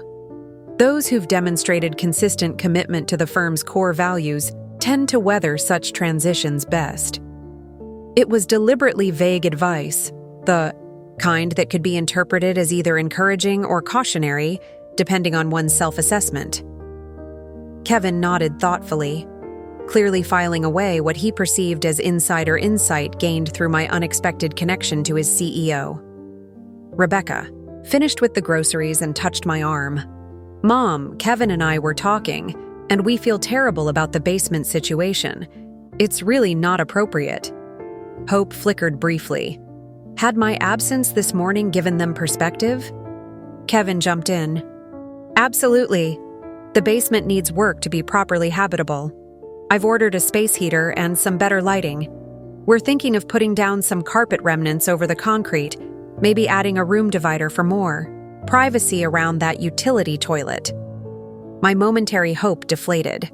Those who've demonstrated consistent commitment to the firm's core values tend to weather such transitions best." It was deliberately vague advice, the kind that could be interpreted as either encouraging or cautionary, depending on one's self-assessment. Kevin nodded thoughtfully, clearly filing away what he perceived as insider insight gained through my unexpected connection to his CEO. Rebecca finished with the groceries and touched my arm. "Mom, Kevin and I were talking, and we feel terrible about the basement situation. It's really not appropriate." Hope flickered briefly. Had my absence this morning given them perspective? Kevin jumped in. "Absolutely. The basement needs work to be properly habitable. I've ordered a space heater and some better lighting. We're thinking of putting down some carpet remnants over the concrete, maybe adding a room divider for more privacy around that utility toilet." My momentary hope deflated.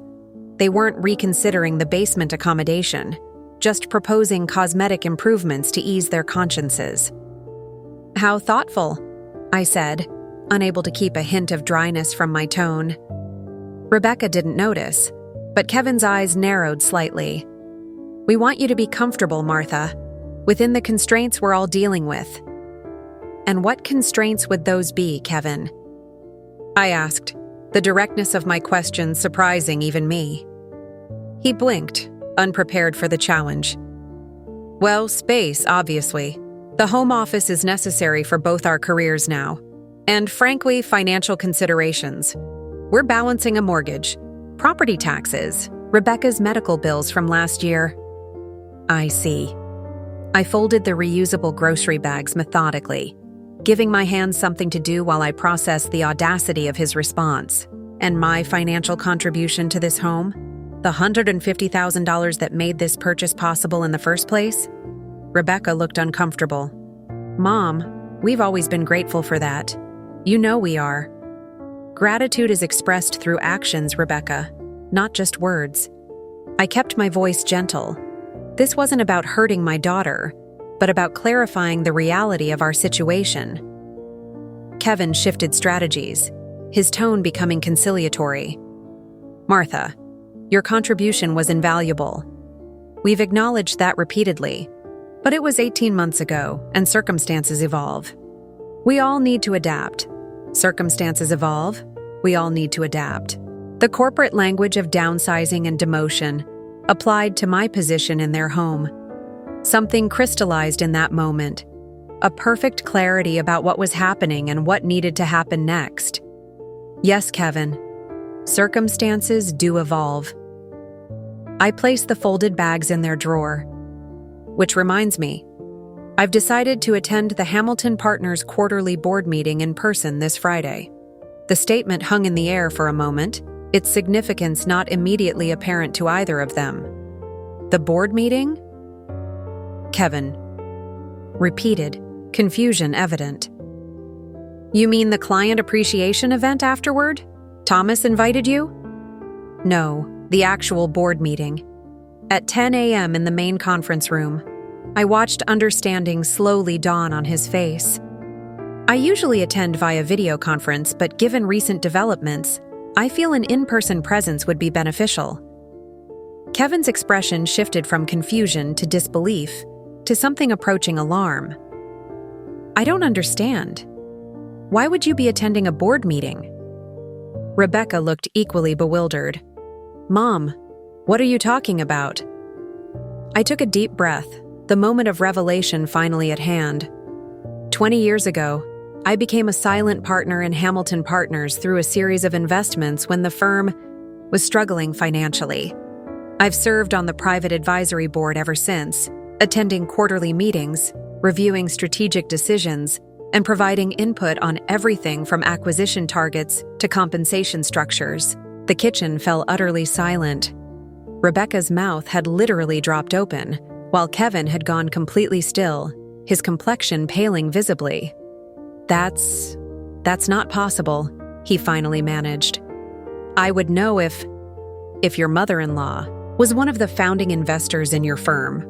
They weren't reconsidering the basement accommodation, just proposing cosmetic improvements to ease their consciences. "How thoughtful," I said, unable to keep a hint of dryness from my tone. Rebecca didn't notice, but Kevin's eyes narrowed slightly. We want you to be comfortable, Martha, within the constraints we're all dealing with. And what constraints would those be, Kevin? I asked, the directness of my question surprising even me. He blinked, unprepared for the challenge. Well, space, obviously. The home office is necessary for both our careers now. And frankly, financial considerations. We're balancing a mortgage, property taxes, Rebecca's medical bills from last year. I see. I folded the reusable grocery bags methodically, giving my hands something to do while I processed the audacity of his response. And my financial contribution to this home? The $150,000 that made this purchase possible in the first place? Rebecca looked uncomfortable. Mom, we've always been grateful for that. You know we are. Gratitude is expressed through actions, Rebecca, not just words. I kept my voice gentle. This wasn't about hurting my daughter, but about clarifying the reality of our situation. Kevin shifted strategies, his tone becoming conciliatory. Martha, your contribution was invaluable. We've acknowledged that repeatedly, but it was 18 months ago, and circumstances evolve. We all need to adapt. Circumstances evolve. We all need to adapt. The corporate language of downsizing and demotion applied to my position in their home. Something crystallized in that moment, a perfect clarity about what was happening and what needed to happen next. Yes, Kevin, circumstances do evolve. I placed the folded bags in their drawer. Which reminds me, I've decided to attend the Hamilton Partners quarterly board meeting in person this Friday. The statement hung in the air for a moment, its significance not immediately apparent to either of them. The board meeting? Kevin repeated, confusion evident. You mean the client appreciation event afterward? Thomas invited you? No, the actual board meeting. At 10 a.m. in the main conference room, I watched understanding slowly dawn on his face. I usually attend via video conference, but given recent developments, I feel an in-person presence would be beneficial. Kevin's expression shifted from confusion to disbelief to something approaching alarm. I don't understand. Why would you be attending a board meeting? Rebecca looked equally bewildered. Mom, what are you talking about? I took a deep breath, the moment of revelation finally at hand. 20 years ago, I became a silent partner in Hamilton Partners through a series of investments when the firm was struggling financially. I've served on the private advisory board ever since, attending quarterly meetings, reviewing strategic decisions, and providing input on everything from acquisition targets to compensation structures. The kitchen fell utterly silent. Rebecca's mouth had literally dropped open, while Kevin had gone completely still, his complexion paling visibly. That's not possible, he finally managed. I would know if your mother-in-law was one of the founding investors in your firm.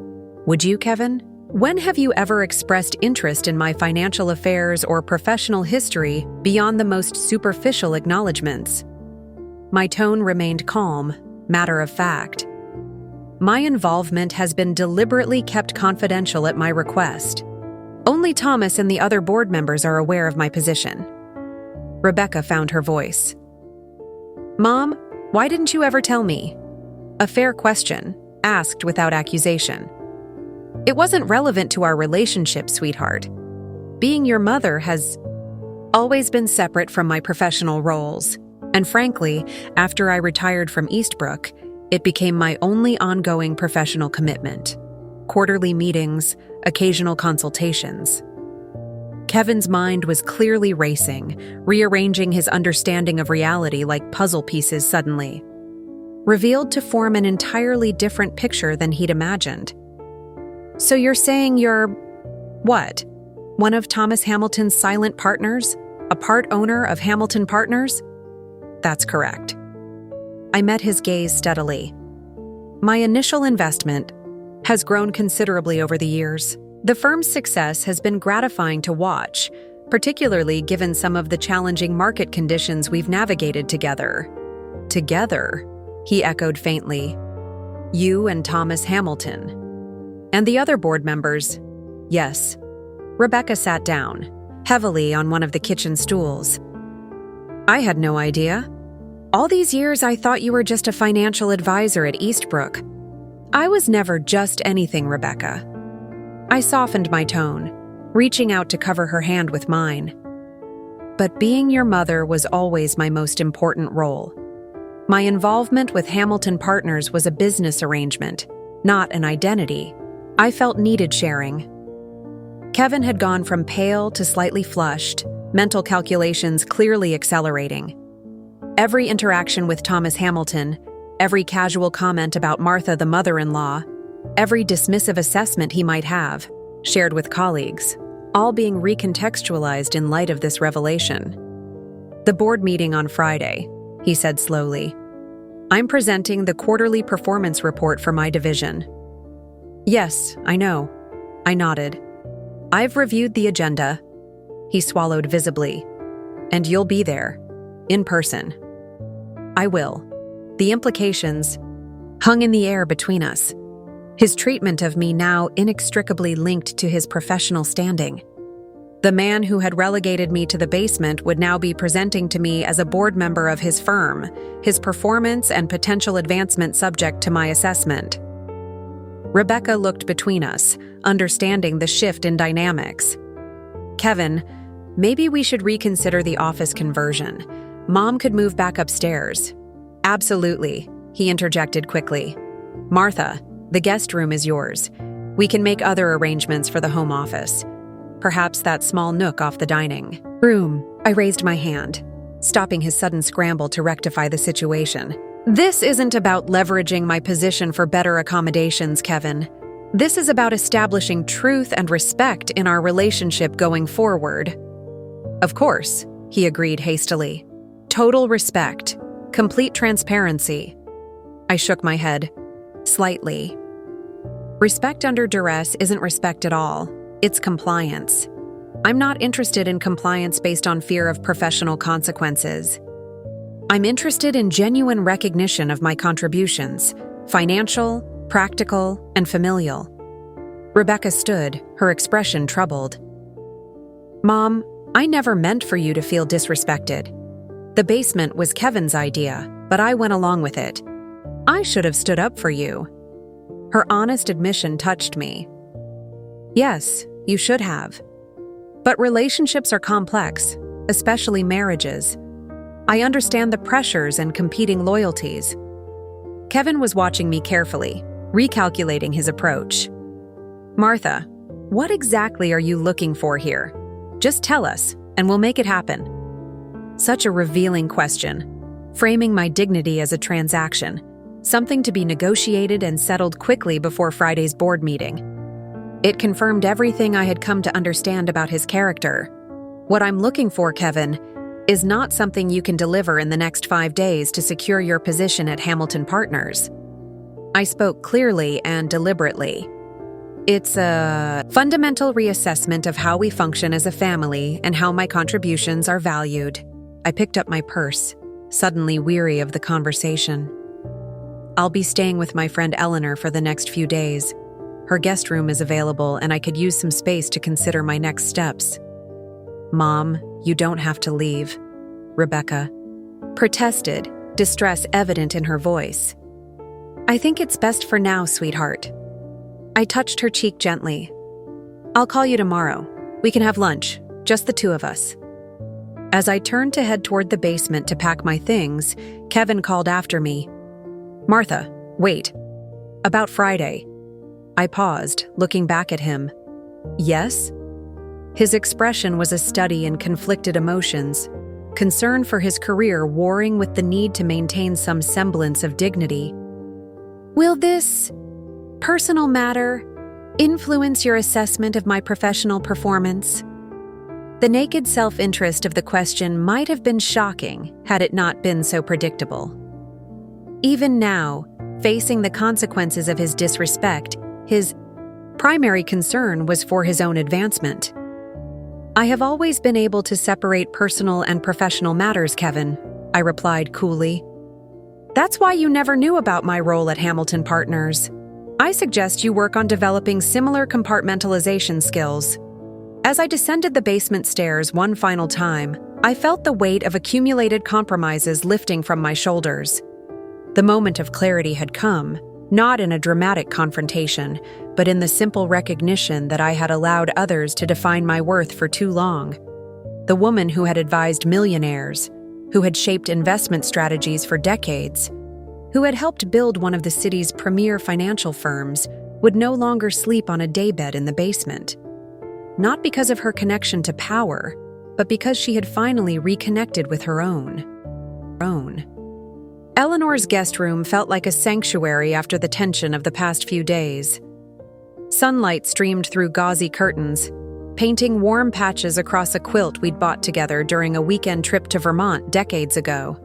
Would you, Kevin? When have you ever expressed interest in my financial affairs or professional history beyond the most superficial acknowledgments? My tone remained calm, matter of fact. My involvement has been deliberately kept confidential at my request. Only Thomas and the other board members are aware of my position. Rebecca found her voice. Mom, why didn't you ever tell me? A fair question, asked without accusation. It wasn't relevant to our relationship, sweetheart. Being your mother has always been separate from my professional roles. And frankly, after I retired from Eastbrook, it became my only ongoing professional commitment. Quarterly meetings, occasional consultations. Kevin's mind was clearly racing, rearranging his understanding of reality like puzzle pieces suddenly, revealed to form an entirely different picture than he'd imagined. So you're saying you're, what? One of Thomas Hamilton's silent partners? A part owner of Hamilton Partners? That's correct. I met his gaze steadily. My initial investment has grown considerably over the years. The firm's success has been gratifying to watch, particularly given some of the challenging market conditions we've navigated together. Together, he echoed faintly. You and Thomas Hamilton. And the other board members. Yes. Rebecca sat down, heavily on one of the kitchen stools. I had no idea. All these years I thought you were just a financial advisor at Eastbrook. I was never just anything, Rebecca. I softened my tone, reaching out to cover her hand with mine. But being your mother was always my most important role. My involvement with Hamilton Partners was a business arrangement, not an identity. I felt needed sharing. Kevin had gone from pale to slightly flushed, mental calculations clearly accelerating. Every interaction with Thomas Hamilton, every casual comment about Martha the mother-in-law, every dismissive assessment he might have, shared with colleagues, all being recontextualized in light of this revelation. The board meeting on Friday, he said slowly. I'm presenting the quarterly performance report for my division. Yes, I know. I nodded. I've reviewed the agenda. He swallowed visibly. And you'll be there, in person. I will. The implications hung in the air between us. His treatment of me now inextricably linked to his professional standing. The man who had relegated me to the basement would now be presenting to me as a board member of his firm, his performance and potential advancement subject to my assessment. Rebecca looked between us, understanding the shift in dynamics. Kevin, maybe we should reconsider the office conversion. Mom could move back upstairs. Absolutely, he interjected quickly. Martha, the guest room is yours. We can make other arrangements for the home office. Perhaps that small nook off the dining room. I raised my hand, stopping his sudden scramble to rectify the situation. This isn't about leveraging my position for better accommodations, Kevin. This is about establishing truth and respect in our relationship going forward. Of course, he agreed hastily. Total respect. Complete transparency. I shook my head. Slightly. Respect under duress isn't respect at all. It's compliance. I'm not interested in compliance based on fear of professional consequences. I'm interested in genuine recognition of my contributions, financial, practical, and familial. Rebecca stood, her expression troubled. Mom, I never meant for you to feel disrespected. The basement was Kevin's idea, but I went along with it. I should have stood up for you. Her honest admission touched me. Yes, you should have. But relationships are complex, especially marriages. I understand the pressures and competing loyalties. Kevin was watching me carefully, recalculating his approach. Martha, what exactly are you looking for here? Just tell us, and we'll make it happen. Such a revealing question, framing my dignity as a transaction, something to be negotiated and settled quickly before Friday's board meeting. It confirmed everything I had come to understand about his character. What I'm looking for, Kevin, is not something you can deliver in the next 5 days to secure your position at Hamilton Partners. I spoke clearly and deliberately. It's a fundamental reassessment of how we function as a family and how my contributions are valued. I picked up my purse, suddenly weary of the conversation. I'll be staying with my friend Eleanor for the next few days. Her guest room is available and I could use some space to consider my next steps. Mom, you don't have to leave, Rebecca protested, distress evident in her voice. I think it's best for now, sweetheart. I touched her cheek gently. I'll call you tomorrow. We can have lunch, just the two of us. As I turned to head toward the basement to pack my things, Kevin called after me. Martha, wait. About Friday. I paused, looking back at him. Yes? His expression was a study in conflicted emotions, concern for his career warring with the need to maintain some semblance of dignity. Will this personal matter influence your assessment of my professional performance? The naked self-interest of the question might have been shocking had it not been so predictable. Even now, facing the consequences of his disrespect, his primary concern was for his own advancement. I have always been able to separate personal and professional matters, Kevin, I replied coolly. That's why you never knew about my role at Hamilton Partners. I suggest you work on developing similar compartmentalization skills. As I descended the basement stairs one final time, I felt the weight of accumulated compromises lifting from my shoulders. The moment of clarity had come, not in a dramatic confrontation, but in the simple recognition that I had allowed others to define my worth for too long. The woman who had advised millionaires, who had shaped investment strategies for decades, who had helped build one of the city's premier financial firms, would no longer sleep on a daybed in the basement. Not because of her connection to power, but because she had finally reconnected with her own. Eleanor's guest room felt like a sanctuary after the tension of the past few days. Sunlight streamed through gauzy curtains, painting warm patches across a quilt we'd bought together during a weekend trip to Vermont decades ago.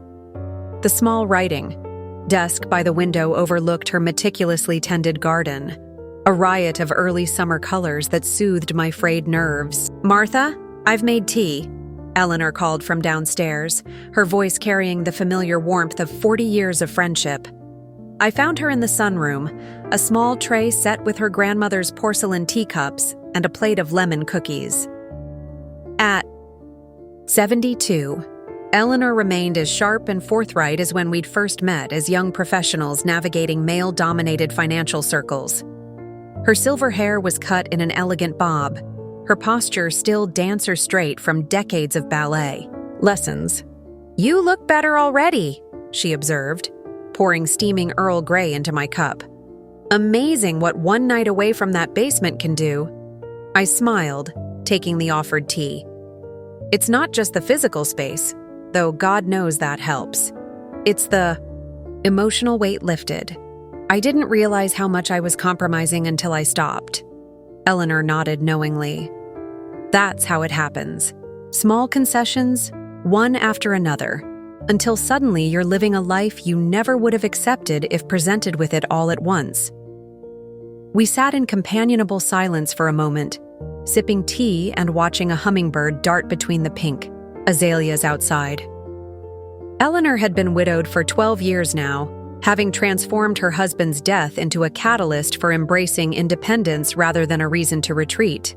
The small writing desk by the window overlooked her meticulously tended garden, a riot of early summer colors that soothed my frayed nerves. "Martha, I've made tea," Eleanor called from downstairs, her voice carrying the familiar warmth of 40 years of friendship. I found her in the sunroom, a small tray set with her grandmother's porcelain teacups and a plate of lemon cookies. At 72, Eleanor remained as sharp and forthright as when we'd first met as young professionals navigating male-dominated financial circles. Her silver hair was cut in an elegant bob, her posture still dancer straight from decades of ballet lessons. "You look better already," she observed, pouring steaming Earl Grey into my cup. "Amazing what one night away from that basement can do." I smiled, taking the offered tea. "It's not just the physical space, though God knows that helps. It's the emotional weight lifted. I didn't realize how much I was compromising until I stopped." Eleanor nodded knowingly. "That's how it happens. Small concessions, one after another, until suddenly you're living a life you never would have accepted if presented with it all at once." We sat in companionable silence for a moment, sipping tea and watching a hummingbird dart between the pink azaleas outside. Eleanor had been widowed for 12 years now, having transformed her husband's death into a catalyst for embracing independence rather than a reason to retreat.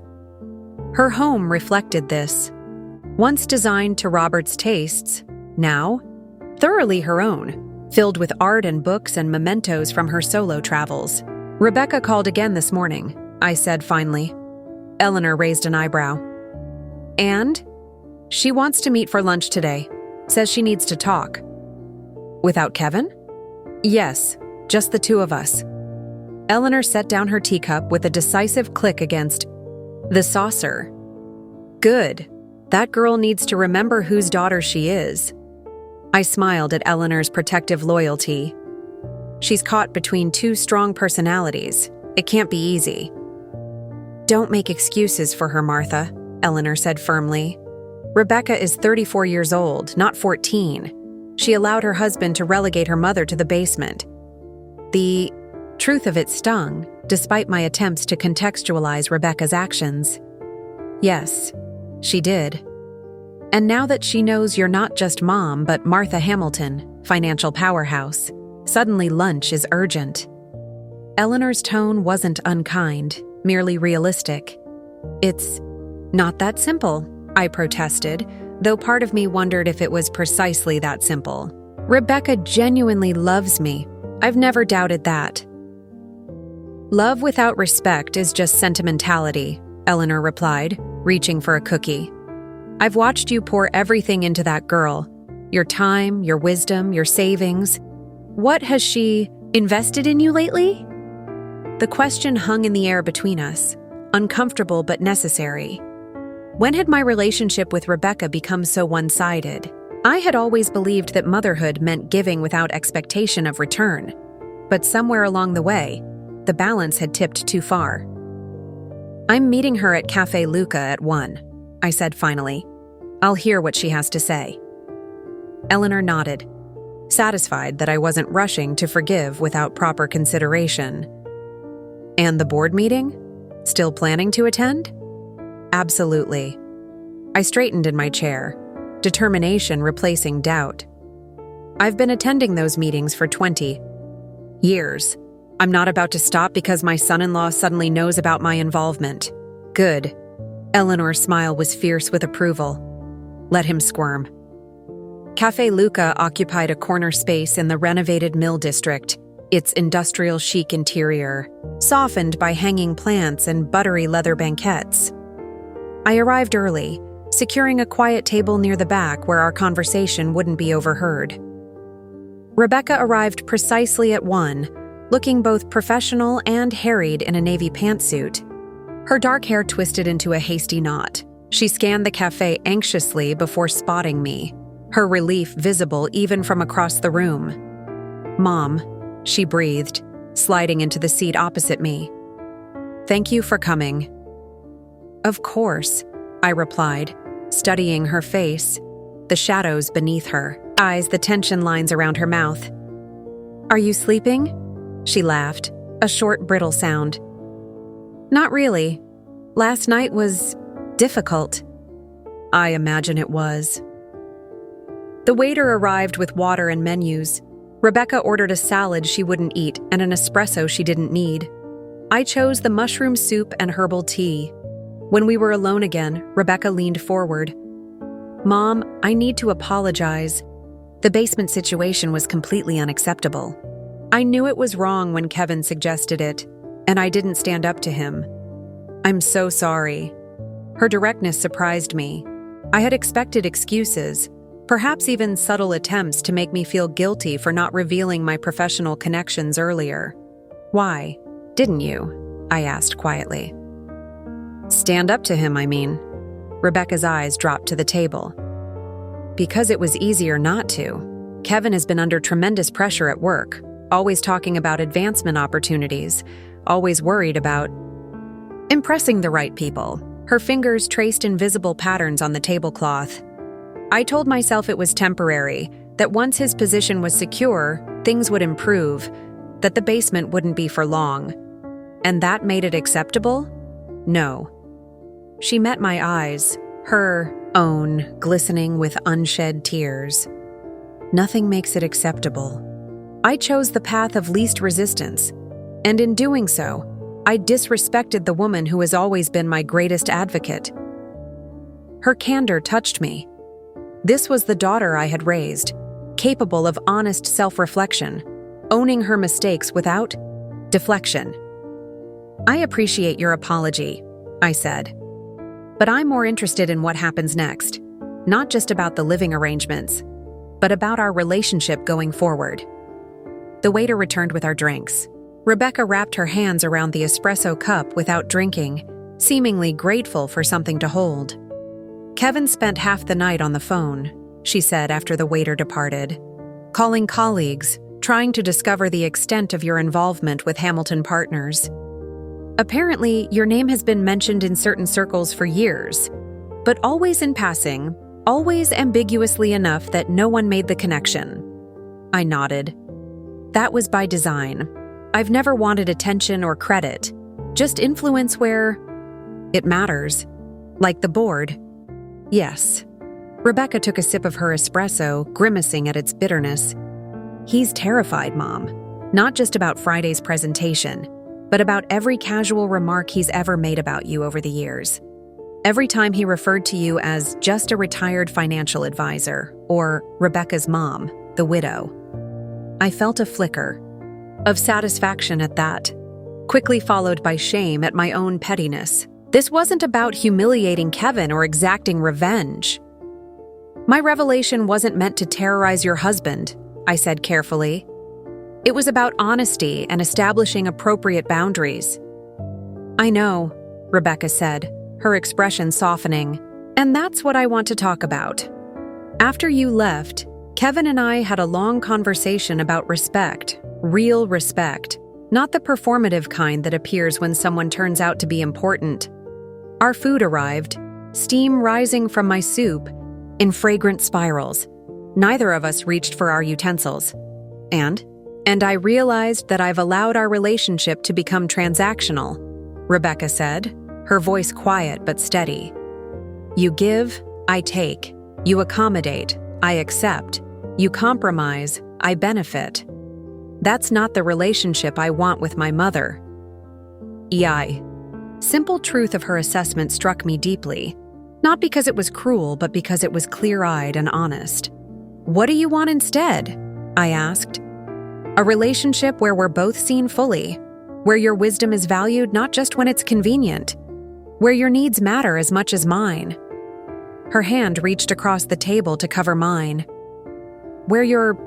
Her home reflected this. Once designed to Robert's tastes, now thoroughly her own, filled with art and books and mementos from her solo travels. "Rebecca called again this morning," I said finally. Eleanor raised an eyebrow. "And? She wants to meet for lunch today. Says she needs to talk." "Without Kevin?" "Yes, just the two of us." Eleanor set down her teacup with a decisive click against the saucer. "Good. That girl needs to remember whose daughter she is." I smiled at Eleanor's protective loyalty. "She's caught between two strong personalities. It can't be easy." "Don't make excuses for her, Martha," Eleanor said firmly. "Rebecca is 34 years old, not 14. She allowed her husband to relegate her mother to the basement." The truth of it stung, despite my attempts to contextualize Rebecca's actions. "Yes, she did. And now that she knows you're not just mom, but Martha Hamilton, financial powerhouse, suddenly lunch is urgent." Eleanor's tone wasn't unkind, merely realistic. "It's not that simple," I protested, though part of me wondered if it was precisely that simple. "Rebecca genuinely loves me. I've never doubted that." "Love without respect is just sentimentality," Eleanor replied, reaching for a cookie. "I've watched you pour everything into that girl. Your time, your wisdom, your savings. What has she invested in you lately?" The question hung in the air between us, uncomfortable but necessary. When had my relationship with Rebecca become so one-sided? I had always believed that motherhood meant giving without expectation of return. But somewhere along the way, the balance had tipped too far. "I'm meeting her at Café Luca at 1, I said finally. "I'll hear what she has to say." Eleanor nodded, satisfied that I wasn't rushing to forgive without proper consideration. "And the board meeting? Still planning to attend?" "Absolutely." I straightened in my chair, determination replacing doubt. I've been attending those meetings for 20 years. I'm not about to stop because my son-in-law suddenly knows about my involvement. Good. Eleanor's smile was fierce with approval. Let him squirm. Café Luca occupied a corner space in the renovated Mill District, its industrial chic interior, softened by hanging plants and buttery leather banquettes. I arrived early, securing a quiet table near the back where our conversation wouldn't be overheard. Rebecca arrived precisely at 1, looking both professional and harried in a navy pantsuit. Her dark hair twisted into a hasty knot. She scanned the cafe anxiously before spotting me, her relief visible even from across the room. "Mom," she breathed, sliding into the seat opposite me. "Thank you for coming." "Of course," I replied, studying her face, the shadows beneath her eyes, the tension lines around her mouth. "Are you sleeping?" She laughed, a short, brittle sound. "Not really. Last night was difficult." I imagine it was. The waiter arrived with water and menus. Rebecca ordered a salad she wouldn't eat and an espresso she didn't need. I chose the mushroom soup and herbal tea. When we were alone again, Rebecca leaned forward. "Mom, I need to apologize. The basement situation was completely unacceptable. I knew it was wrong when Kevin suggested it, and I didn't stand up to him. I'm so sorry." Her directness surprised me. I had expected excuses, perhaps even subtle attempts to make me feel guilty for not revealing my professional connections earlier. "Why, didn't you?" I asked quietly. "Stand up to him, I mean." Rebecca's eyes dropped to the table. "Because it was easier not to. Kevin has been under tremendous pressure at work, always talking about advancement opportunities, always worried about impressing the right people." Her fingers traced invisible patterns on the tablecloth. I told myself it was temporary, that once his position was secure, things would improve, that the basement wouldn't be for long. And that made it acceptable? No. She met my eyes, her own glistening with unshed tears. Nothing makes it acceptable. I chose the path of least resistance, and in doing so, I disrespected the woman who has always been my greatest advocate. Her candor touched me. This was the daughter I had raised, capable of honest self-reflection, owning her mistakes without deflection. "I appreciate your apology," I said. "But I'm more interested in what happens next, not just about the living arrangements, but about our relationship going forward." The waiter returned with our drinks. Rebecca wrapped her hands around the espresso cup without drinking, seemingly grateful for something to hold. "Kevin spent half the night on the phone," she said after the waiter departed. "Calling colleagues, trying to discover the extent of your involvement with Hamilton Partners. Apparently, your name has been mentioned in certain circles for years, but always in passing, always ambiguously enough that no one made the connection." I nodded. "That was by design. I've never wanted attention or credit, just influence where it matters, like the board." "Yes." Rebecca took a sip of her espresso, grimacing at its bitterness. "He's terrified, Mom. Not just about Friday's presentation, but about every casual remark he's ever made about you over the years. Every time he referred to you as just a retired financial advisor, or Rebecca's mom, the widow." I felt a flicker of satisfaction at that, quickly followed by shame at my own pettiness. This wasn't about humiliating Kevin or exacting revenge. "My revelation wasn't meant to terrorize your husband," I said carefully. "It was about honesty and establishing appropriate boundaries." "I know," Rebecca said, her expression softening, "and that's what I want to talk about. After you left, Kevin and I had a long conversation about respect, real respect, not the performative kind that appears when someone turns out to be important. Our food arrived, steam rising from my soup, in fragrant spirals. Neither of us reached for our utensils. And I realized that I've allowed our relationship to become transactional," Rebecca said, her voice quiet but steady. "You give, I take. You accommodate, I accept. You compromise, I benefit. That's not the relationship I want with my mother. EI. Simple truth of her assessment struck me deeply, not because it was cruel, but because it was clear-eyed and honest. What do you want instead? I asked. A relationship where we're both seen fully, where your wisdom is valued not just when it's convenient, where your needs matter as much as mine. Her hand reached across the table to cover mine. Where you're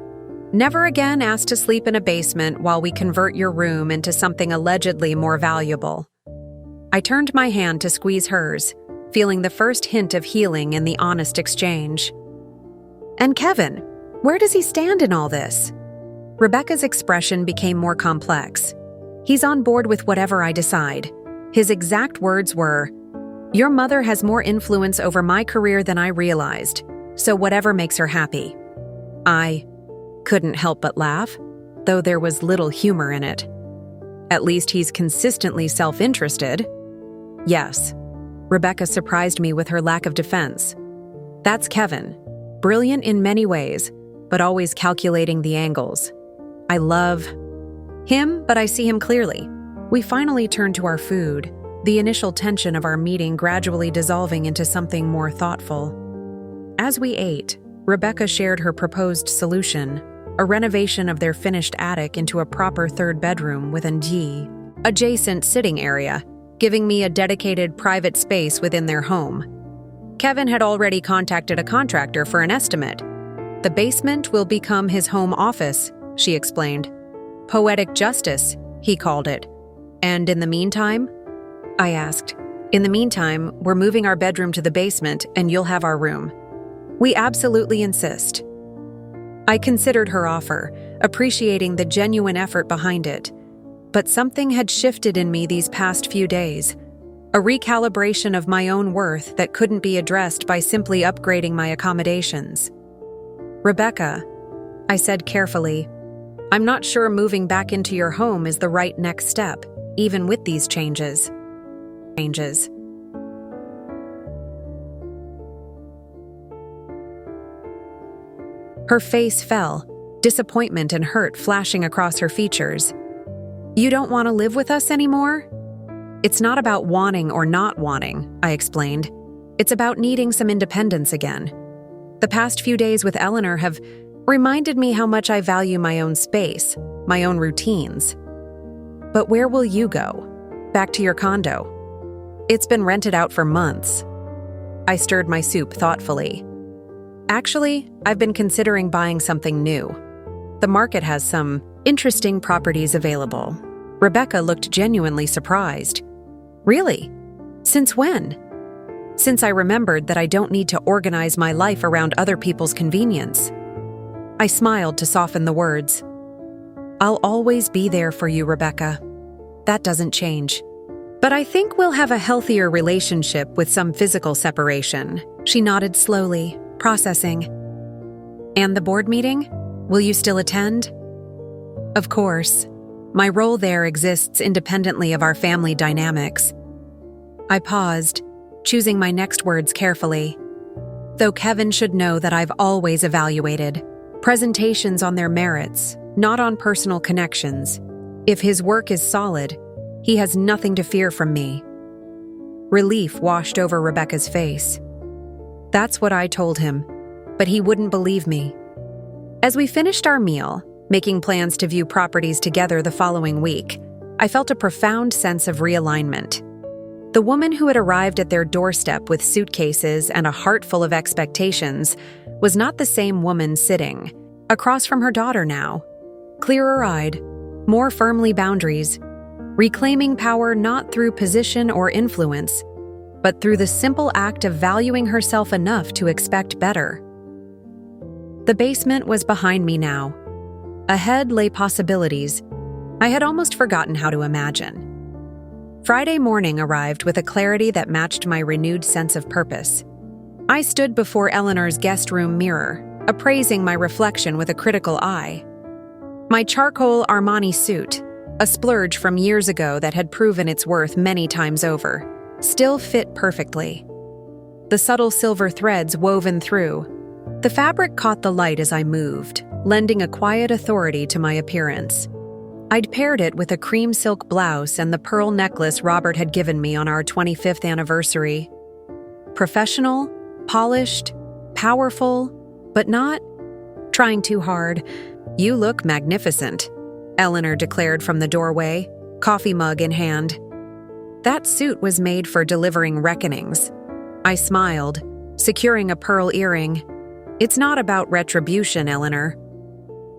never again asked to sleep in a basement while we convert your room into something allegedly more valuable. I turned my hand to squeeze hers, feeling the first hint of healing in the honest exchange. And Kevin, where does he stand in all this? Rebecca's expression became more complex. He's on board with whatever I decide. His exact words were, "Your mother has more influence over my career than I realized, so whatever makes her happy." I couldn't help but laugh, though there was little humor in it. At least he's consistently self-interested. Yes, Rebecca surprised me with her lack of defense. That's Kevin, brilliant in many ways, but always calculating the angles. I love him, but I see him clearly. We finally turned to our food, the initial tension of our meeting gradually dissolving into something more thoughtful. As we ate, Rebecca shared her proposed solution, a renovation of their finished attic into a proper third bedroom with an adjacent sitting area, giving me a dedicated private space within their home. Kevin had already contacted a contractor for an estimate. The basement will become his home office, she explained. Poetic justice, he called it. And in the meantime? I asked. In the meantime, we're moving our bedroom to the basement and you'll have our room. We absolutely insist. I considered her offer, appreciating the genuine effort behind it. But something had shifted in me these past few days, a recalibration of my own worth that couldn't be addressed by simply upgrading my accommodations. Rebecca, I said carefully, I'm not sure moving back into your home is the right next step, even with these changes. Her face fell, disappointment and hurt flashing across her features. You don't want to live with us anymore? It's not about wanting or not wanting, I explained. It's about needing some independence again. The past few days with Eleanor have reminded me how much I value my own space, my own routines. But where will you go? Back to your condo? It's been rented out for months. I stirred my soup thoughtfully. Actually, I've been considering buying something new. The market has some interesting properties available. Rebecca looked genuinely surprised. Really? Since when? Since I remembered that I don't need to organize my life around other people's convenience. I smiled to soften the words. I'll always be there for you, Rebecca. That doesn't change. But I think we'll have a healthier relationship with some physical separation. She nodded slowly, processing. And the board meeting? Will you still attend? Of course. My role there exists independently of our family dynamics. I paused, choosing my next words carefully. Though Kevin should know that I've always evaluated presentations on their merits, not on personal connections. If his work is solid, he has nothing to fear from me. Relief washed over Rebecca's face. That's what I told him, but he wouldn't believe me. As we finished our meal, making plans to view properties together the following week, I felt a profound sense of realignment. The woman who had arrived at their doorstep with suitcases and a heart full of expectations was not the same woman sitting across from her daughter now, clearer-eyed, more firmly boundaries, reclaiming power not through position or influence, but through the simple act of valuing herself enough to expect better. The basement was behind me now. Ahead lay possibilities I had almost forgotten how to imagine. Friday morning arrived with a clarity that matched my renewed sense of purpose. I stood before Eleanor's guest room mirror, appraising my reflection with a critical eye. My charcoal Armani suit, a splurge from years ago that had proven its worth many times over, still fit perfectly. The subtle silver threads woven through, The fabric caught the light as I moved, lending a quiet authority to my appearance. I'd paired it with a cream silk blouse and the pearl necklace Robert had given me on our 25th anniversary. Professional, polished, powerful, but not trying too hard. "You look magnificent," Eleanor declared from the doorway, coffee mug in hand. That suit was made for delivering reckonings. I smiled, securing a pearl earring. "It's not about retribution, Eleanor."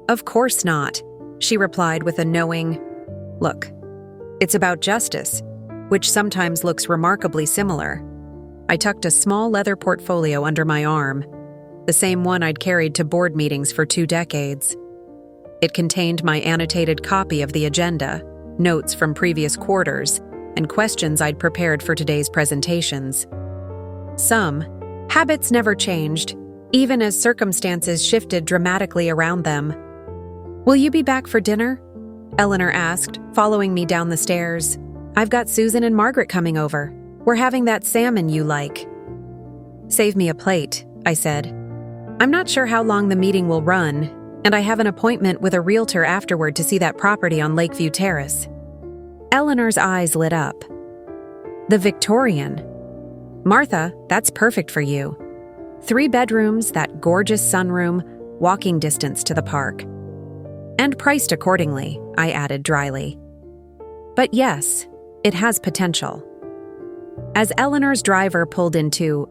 "Of course not," she replied with a knowing look. "It's about justice, which sometimes looks remarkably similar." I tucked a small leather portfolio under my arm, the same one I'd carried to board meetings for 2 decades. It contained my annotated copy of the agenda, notes from previous quarters, and questions I'd prepared for today's presentations. Some habits never changed, even as circumstances shifted dramatically around them. "Will you be back for dinner?" Eleanor asked, following me down the stairs. "I've got Susan and Margaret coming over. We're having that salmon you like." "Save me a plate," I said. "I'm not sure how long the meeting will run, and I have an appointment with a realtor afterward to see that property on Lakeview Terrace." Eleanor's eyes lit up. "The Victorian. Martha, that's perfect for you. 3 bedrooms, that gorgeous sunroom, walking distance to the park. And priced accordingly," I added dryly. "But yes, it has potential." As Eleanor's driver pulled into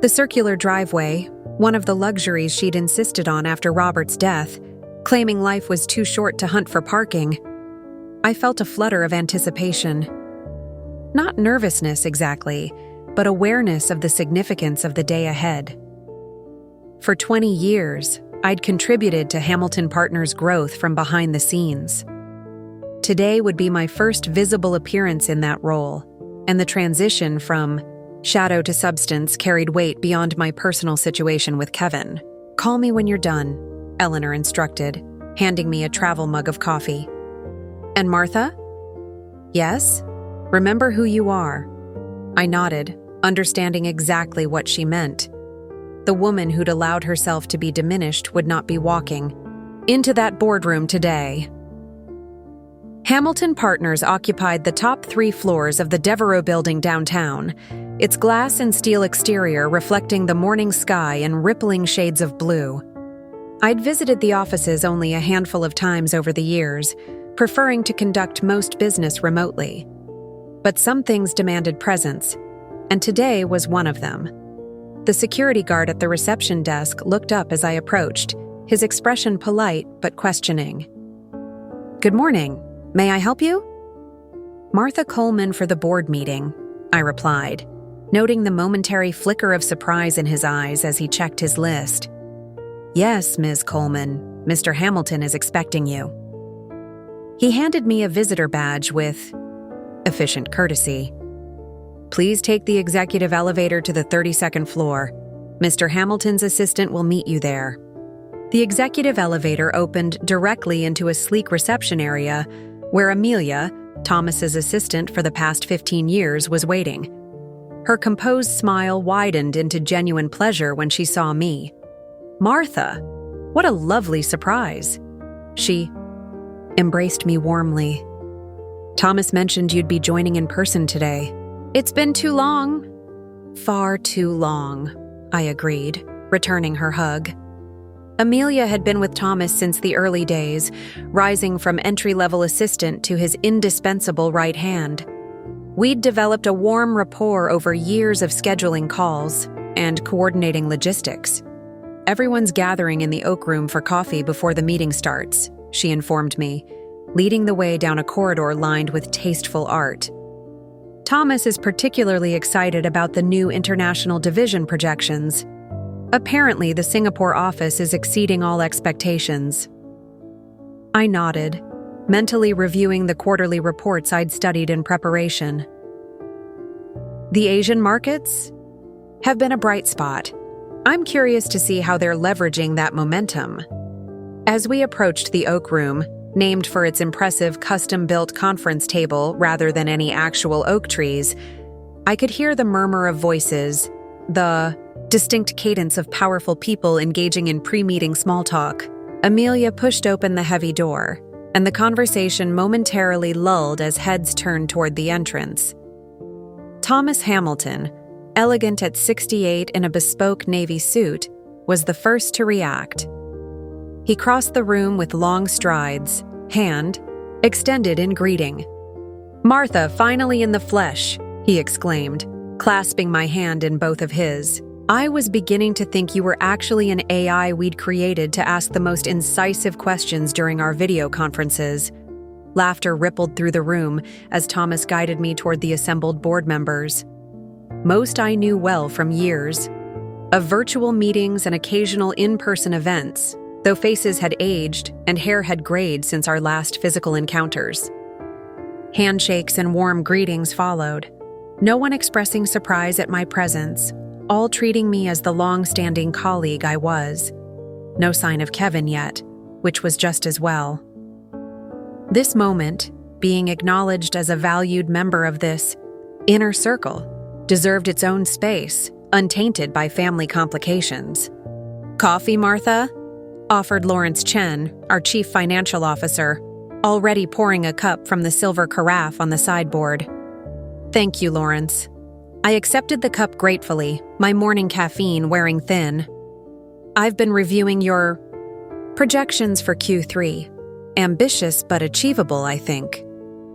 the circular driveway, one of the luxuries she'd insisted on after Robert's death, claiming life was too short to hunt for parking, I felt a flutter of anticipation. Not nervousness exactly, but awareness of the significance of the day ahead. For 20 years, I'd contributed to Hamilton Partners' growth from behind the scenes. Today would be my first visible appearance in that role, and the transition from shadow to substance carried weight beyond my personal situation with Kevin. "Call me when you're done," Eleanor instructed, handing me a travel mug of coffee. "And Martha?" "Yes? Remember who you are." I nodded, understanding exactly what she meant. The woman who'd allowed herself to be diminished would not be walking into that boardroom today. Hamilton Partners occupied the top 3 floors of the Devereaux building downtown, its glass and steel exterior reflecting the morning sky in rippling shades of blue. I'd visited the offices only a handful of times over the years, preferring to conduct most business remotely. But some things demanded presence, and today was one of them. The security guard at the reception desk looked up as I approached, his expression polite but questioning. "Good morning. May I help you?" "Martha Coleman for the board meeting," I replied, noting the momentary flicker of surprise in his eyes as he checked his list. "Yes, Ms. Coleman, Mr. Hamilton is expecting you." He handed me a visitor badge with efficient courtesy. "Please take the executive elevator to the 32nd floor. Mr. Hamilton's assistant will meet you there." The executive elevator opened directly into a sleek reception area where Amelia, Thomas's assistant for the past 15 years, was waiting. Her composed smile widened into genuine pleasure when she saw me. "Martha, what a lovely surprise." She embraced me warmly. "Thomas mentioned you'd be joining in person today." "It's been too long." "Far too long," I agreed, returning her hug. Amelia had been with Thomas since the early days, rising from entry-level assistant to his indispensable right hand. We'd developed a warm rapport over years of scheduling calls and coordinating logistics. "Everyone's gathering in the Oak Room for coffee before the meeting starts," she informed me, leading the way down a corridor lined with tasteful art. "Thomas is particularly excited about the new international division projections. Apparently, the Singapore office is exceeding all expectations." I nodded, mentally reviewing the quarterly reports I'd studied in preparation. "The Asian markets have been a bright spot. I'm curious to see how they're leveraging that momentum." As we approached the Oak Room, named for its impressive custom-built conference table rather than any actual oak trees, I could hear the murmur of voices, the distinct cadence of powerful people engaging in pre-meeting small talk. Amelia pushed open the heavy door, and the conversation momentarily lulled as heads turned toward the entrance. Thomas Hamilton, elegant at 68 in a bespoke navy suit, was the first to react. He crossed the room with long strides, hand extended in greeting. "Martha, finally in the flesh," he exclaimed, clasping my hand in both of his. "I was beginning to think you were actually an AI we'd created to ask the most incisive questions during our video conferences." Laughter rippled through the room as Thomas guided me toward the assembled board members. Most I knew well from years of virtual meetings and occasional in-person events, though faces had aged and hair had grayed since our last physical encounters. Handshakes and warm greetings followed, no one expressing surprise at my presence, all treating me as the long-standing colleague I was. No sign of Kevin yet, which was just as well. This moment, being acknowledged as a valued member of this inner circle, deserved its own space, untainted by family complications. "Coffee, Martha?" offered Lawrence Chen, our chief financial officer, already pouring a cup from the silver carafe on the sideboard. "Thank you, Lawrence." I accepted the cup gratefully, my morning caffeine wearing thin. "I've been reviewing your projections for Q3. Ambitious but achievable, I think."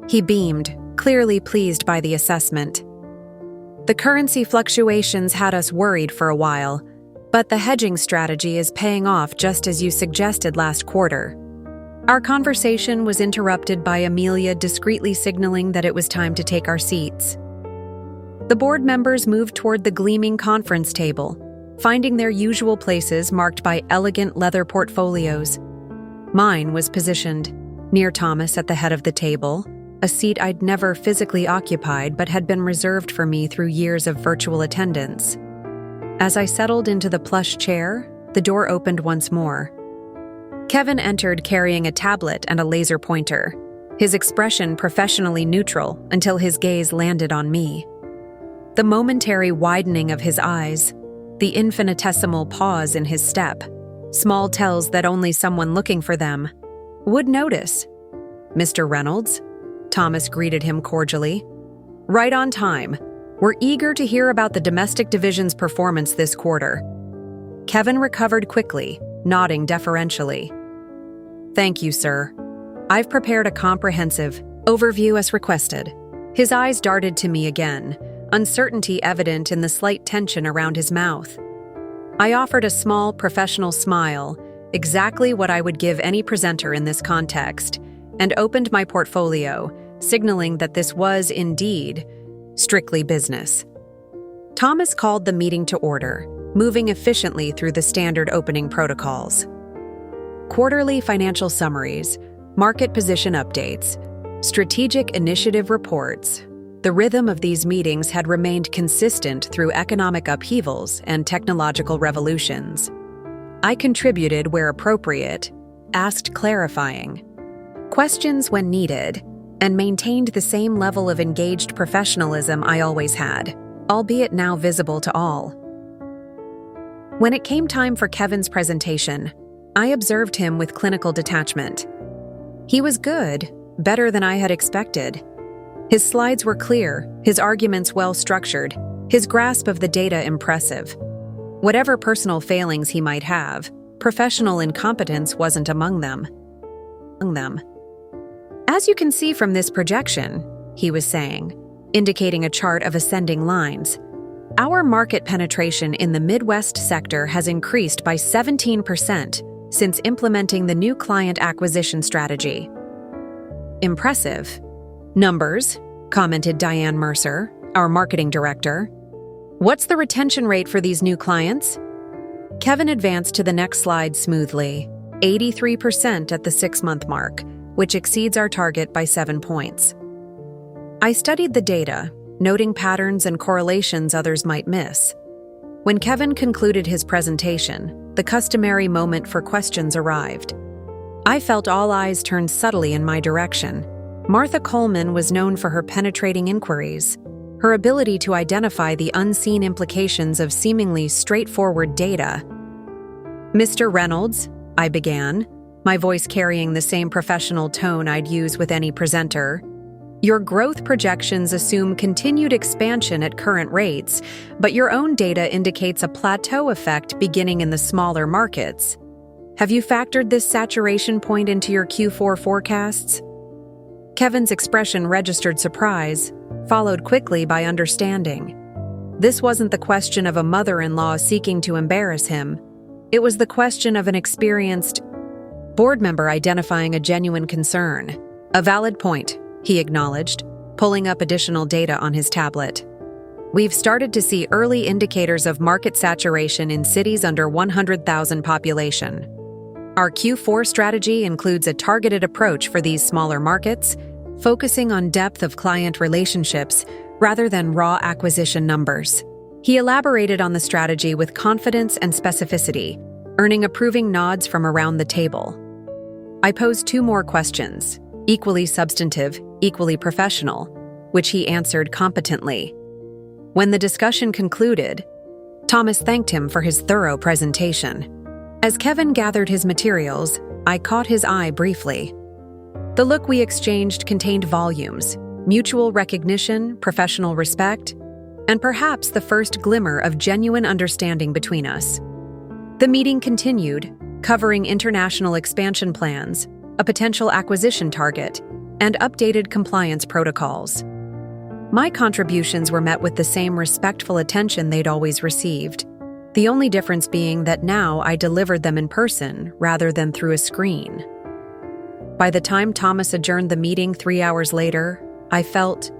He beamed, clearly pleased by the assessment. "The currency fluctuations had us worried for a while, but the hedging strategy is paying off just as you suggested last quarter." Our conversation was interrupted by Amelia discreetly signaling that it was time to take our seats. The board members moved toward the gleaming conference table, finding their usual places marked by elegant leather portfolios. Mine was positioned near Thomas at the head of the table, a seat I'd never physically occupied but had been reserved for me through years of virtual attendance. As I settled into the plush chair, the door opened once more. Kevin entered carrying a tablet and a laser pointer, his expression professionally neutral until his gaze landed on me. The momentary widening of his eyes, the infinitesimal pause in his step, small tells that only someone looking for them would notice. "Mr. Reynolds?" Thomas greeted him cordially. "Right on time. We're eager to hear about the domestic division's performance this quarter." Kevin recovered quickly, nodding deferentially. "Thank you, sir. I've prepared a comprehensive overview as requested." His eyes darted to me again, uncertainty evident in the slight tension around his mouth. I offered a small, professional smile, exactly what I would give any presenter in this context, and opened my portfolio, signaling that this was, indeed, strictly business. Thomas called the meeting to order, moving efficiently through the standard opening protocols. Quarterly financial summaries, market position updates, strategic initiative reports. The rhythm of these meetings had remained consistent through economic upheavals and technological revolutions. I contributed where appropriate, asked clarifying questions when needed, and maintained the same level of engaged professionalism I always had, albeit now visible to all. When it came time for Kevin's presentation, I observed him with clinical detachment. He was good, better than I had expected. His slides were clear, his arguments well-structured, his grasp of the data impressive. Whatever personal failings he might have, professional incompetence wasn't among them. "As you can see from this projection," he was saying, indicating a chart of ascending lines, "our market penetration in the Midwest sector has increased by 17% since implementing the new client acquisition strategy." "Impressive numbers," commented Diane Mercer, our marketing director. "What's the retention rate for these new clients?" Kevin advanced to the next slide smoothly, 83% at the 6-month mark, which exceeds our target by 7 points. I studied the data, noting patterns and correlations others might miss. When Kevin concluded his presentation, the customary moment for questions arrived. I felt all eyes turned subtly in my direction. Martha Coleman was known for her penetrating inquiries, her ability to identify the unseen implications of seemingly straightforward data. "Mr. Reynolds," I began, my voice carrying the same professional tone I'd use with any presenter, "your growth projections assume continued expansion at current rates, but your own data indicates a plateau effect beginning in the smaller markets. Have you factored this saturation point into your Q4 forecasts?" Kevin's expression registered surprise, followed quickly by understanding. This wasn't the question of a mother-in-law seeking to embarrass him. It was the question of an experienced board member identifying a genuine concern. "A valid point," he acknowledged, pulling up additional data on his tablet. "We've started to see early indicators of market saturation in cities under 100,000 population. Our Q4 strategy includes a targeted approach for these smaller markets, focusing on depth of client relationships rather than raw acquisition numbers." He elaborated on the strategy with confidence and specificity, earning approving nods from around the table. I posed 2 more questions, equally substantive, equally professional, which he answered competently. When the discussion concluded, Thomas thanked him for his thorough presentation. As Kevin gathered his materials, I caught his eye briefly. The look we exchanged contained volumes, mutual recognition, professional respect, and perhaps the first glimmer of genuine understanding between us. The meeting continued, covering international expansion plans, a potential acquisition target, and updated compliance protocols. My contributions were met with the same respectful attention they'd always received, the only difference being that now I delivered them in person rather than through a screen. By the time Thomas adjourned the meeting 3 hours later, I felt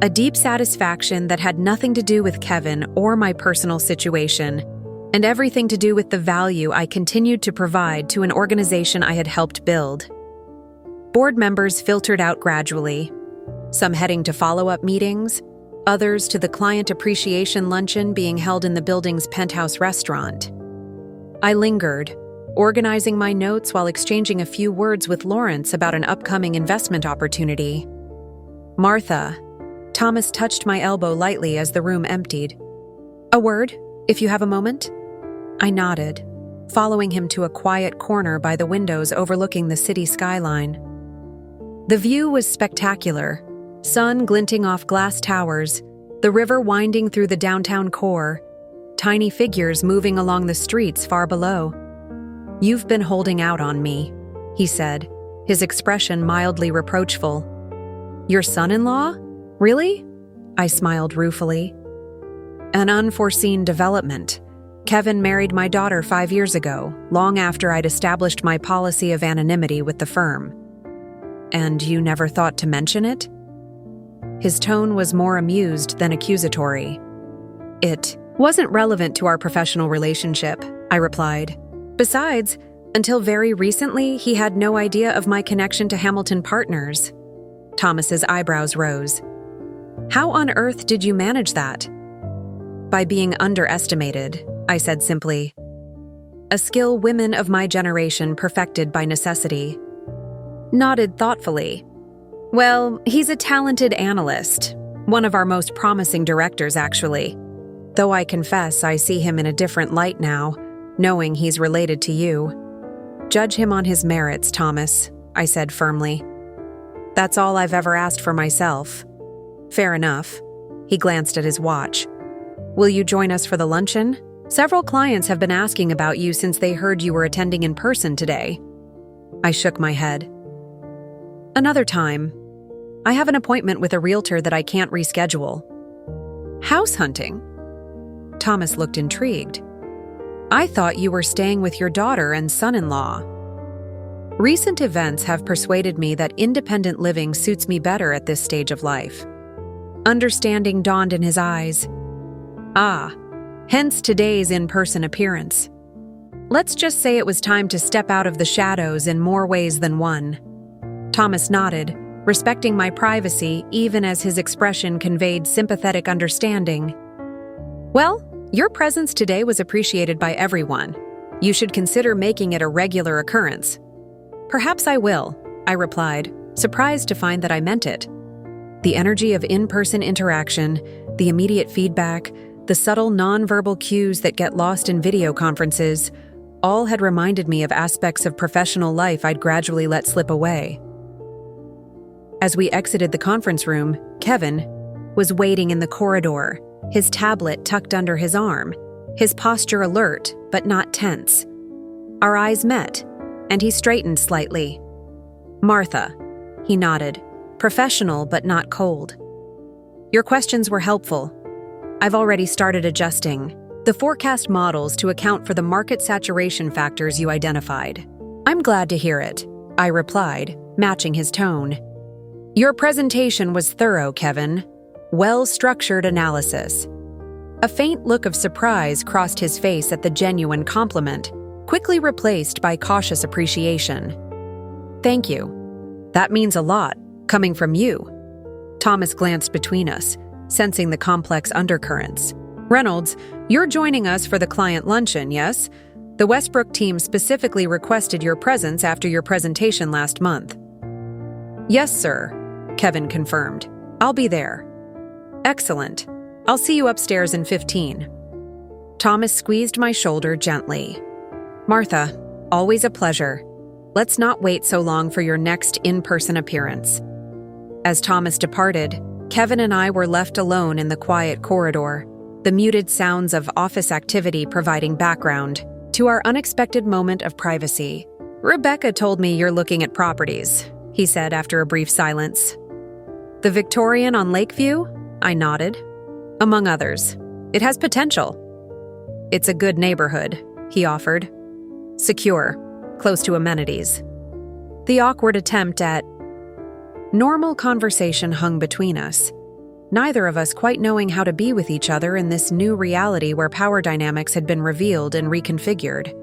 a deep satisfaction that had nothing to do with Kevin or my personal situation, and everything to do with the value I continued to provide to an organization I had helped build. Board members filtered out gradually, some heading to follow-up meetings, others to the client appreciation luncheon being held in the building's penthouse restaurant. I lingered, organizing my notes while exchanging a few words with Lawrence about an upcoming investment opportunity. "Martha," Thomas touched my elbow lightly as the room emptied. "A word, if you have a moment?" I nodded, following him to a quiet corner by the windows overlooking the city skyline. The view was spectacular, sun glinting off glass towers, the river winding through the downtown core, tiny figures moving along the streets far below. "You've been holding out on me," he said, his expression mildly reproachful. "Your son-in-law? Really?" I smiled ruefully. "An unforeseen development. Kevin married my daughter 5 years ago, long after I'd established my policy of anonymity with the firm." "And you never thought to mention it?" His tone was more amused than accusatory. "It wasn't relevant to our professional relationship," I replied. "Besides, until very recently, he had no idea of my connection to Hamilton Partners." Thomas's eyebrows rose. "How on earth did you manage that?" "By being underestimated," I said simply. "A skill women of my generation perfected by necessity." Nodded thoughtfully. "Well, he's a talented analyst, one of our most promising directors, actually. Though I confess I see him in a different light now, knowing he's related to you." "Judge him on his merits, Thomas," I said firmly. "That's all I've ever asked for myself." "Fair enough." He glanced at his watch. "Will you join us for the luncheon? Several clients have been asking about you since they heard you were attending in person today." I shook my head. "Another time. I have an appointment with a realtor that I can't reschedule." "House hunting?" Thomas looked intrigued. "I thought you were staying with your daughter and son-in-law." Recent events have persuaded me that independent living suits me better at this stage of life. Understanding dawned in his eyes. "Ah, hence today's in-person appearance. Let's just say it was time to step out of the shadows in more ways than one." Thomas nodded, respecting my privacy even as his expression conveyed sympathetic understanding. "Well, your presence today was appreciated by everyone. You should consider making it a regular occurrence." "Perhaps I will," I replied, surprised to find that I meant it. The energy of in-person interaction, the immediate feedback, the subtle nonverbal cues that get lost in video conferences, all had reminded me of aspects of professional life I'd gradually let slip away. As we exited the conference room, Kevin was waiting in the corridor, his tablet tucked under his arm, his posture alert but not tense. Our eyes met, and he straightened slightly. "Martha," he nodded, professional but not cold. "Your questions were helpful. I've already started adjusting the forecast models to account for the market saturation factors you identified." "I'm glad to hear it," I replied, matching his tone. "Your presentation was thorough, Kevin. Well-structured analysis." A faint look of surprise crossed his face at the genuine compliment, quickly replaced by cautious appreciation. "Thank you. That means a lot, coming from you." Thomas glanced between us, sensing the complex undercurrents. "Reynolds, you're joining us for the client luncheon, yes? The Westbrook team specifically requested your presence after your presentation last month." "Yes, sir," Kevin confirmed. "I'll be there." "Excellent. I'll see you upstairs in 15. Thomas squeezed my shoulder gently. "Martha, always a pleasure. Let's not wait so long for your next in-person appearance." As Thomas departed, Kevin and I were left alone in the quiet corridor, the muted sounds of office activity providing background to our unexpected moment of privacy. "Rebecca told me you're looking at properties," he said after a brief silence. "The Victorian on Lakeview?" I nodded. "Among others. It has potential." "It's a good neighborhood," he offered. "Secure, close to amenities." The awkward attempt at normal conversation hung between us, neither of us quite knowing how to be with each other in this new reality where power dynamics had been revealed and reconfigured.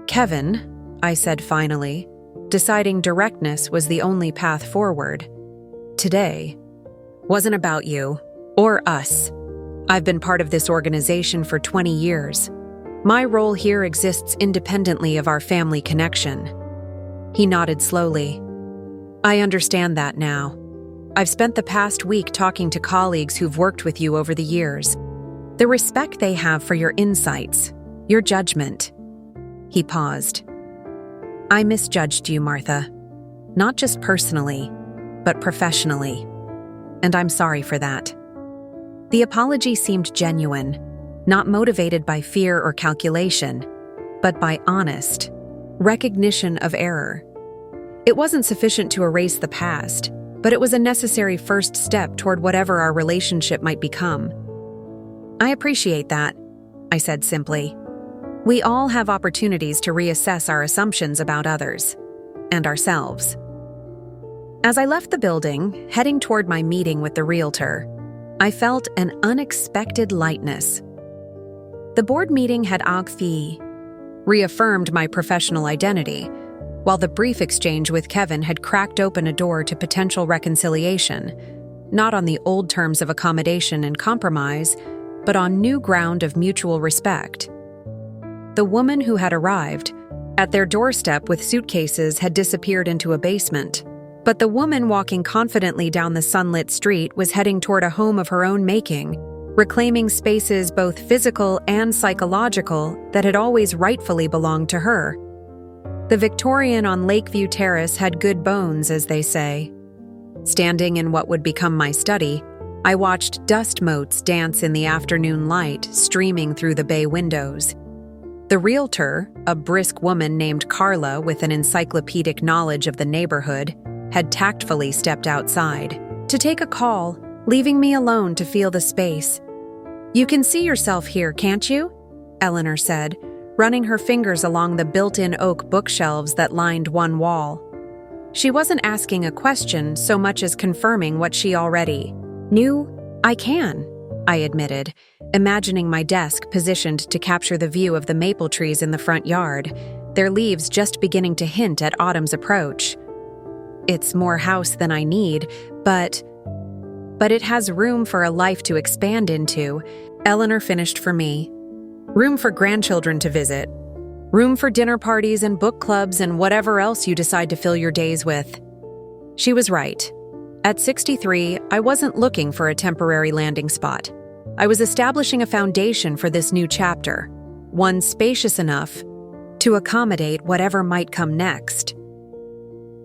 "Kevin," I said finally, deciding directness was the only path forward. "Today wasn't about you or us. I've been part of this organization for 20 years. My role here exists independently of our family connection." He nodded slowly. "I understand that now. I've spent the past week talking to colleagues who've worked with you over the years. The respect they have for your insights, your judgment." He paused. "I misjudged you, Martha. Not just personally, but professionally. And I'm sorry for that." The apology seemed genuine, not motivated by fear or calculation, but by honest recognition of error. It wasn't sufficient to erase the past, but it was a necessary first step toward whatever our relationship might become. "I appreciate that," I said simply. "We all have opportunities to reassess our assumptions about others and ourselves." As I left the building, heading toward my meeting with the realtor, I felt an unexpected lightness. The board meeting had reaffirmed my professional identity, while the brief exchange with Kevin had cracked open a door to potential reconciliation, not on the old terms of accommodation and compromise, but on new ground of mutual respect. The woman who had arrived at their doorstep with suitcases had disappeared into a basement, but the woman walking confidently down the sunlit street was heading toward a home of her own making, reclaiming spaces both physical and psychological that had always rightfully belonged to her. The Victorian on Lakeview Terrace had good bones, as they say. Standing in what would become my study, I watched dust motes dance in the afternoon light streaming through the bay windows. The realtor, a brisk woman named Carla with an encyclopedic knowledge of the neighborhood, had tactfully stepped outside to take a call, leaving me alone to feel the space. "You can see yourself here, can't you?" Eleanor said, running her fingers along the built-in oak bookshelves that lined one wall. She wasn't asking a question so much as confirming what she already knew. "I can," I admitted, imagining my desk positioned to capture the view of the maple trees in the front yard, their leaves just beginning to hint at autumn's approach. "It's more house than I need, but it has room for a life to expand into," Eleanor finished for me. "Room for grandchildren to visit. Room for dinner parties and book clubs and whatever else you decide to fill your days with." She was right. At 63, I wasn't looking for a temporary landing spot. I was establishing a foundation for this new chapter, one spacious enough to accommodate whatever might come next.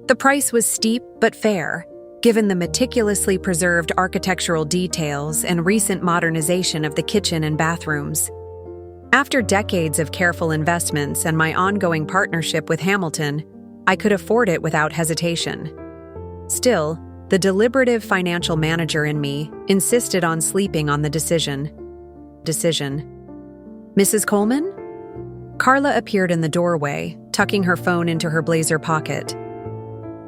The price was steep but fair, given the meticulously preserved architectural details and recent modernization of the kitchen and bathrooms. After decades of careful investments and my ongoing partnership with Hamilton, I could afford it without hesitation. Still, the deliberative financial manager in me insisted on sleeping on the decision. Mrs. Coleman? Carla appeared in the doorway, tucking her phone into her blazer pocket.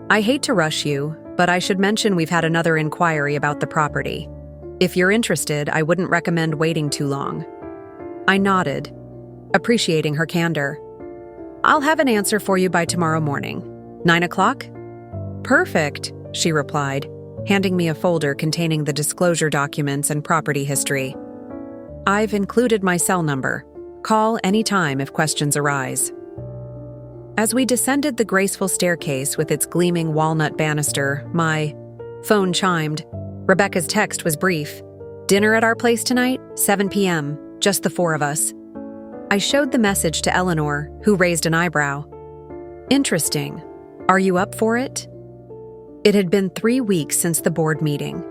I hate to rush you, but I should mention we've had another inquiry about the property. If you're interested, I wouldn't recommend waiting too long. I nodded, appreciating her candor. I'll have an answer for you by tomorrow morning. 9 o'clock? Perfect, she replied, handing me a folder containing the disclosure documents and property history. I've included my cell number. Call anytime if questions arise. As we descended the graceful staircase with its gleaming walnut banister, my phone chimed. Rebecca's text was brief. Dinner at our place tonight, 7 p.m., just the four of us. I showed the message to Eleanor, who raised an eyebrow. Interesting. Are you up for it? It had been 3 weeks since the board meeting.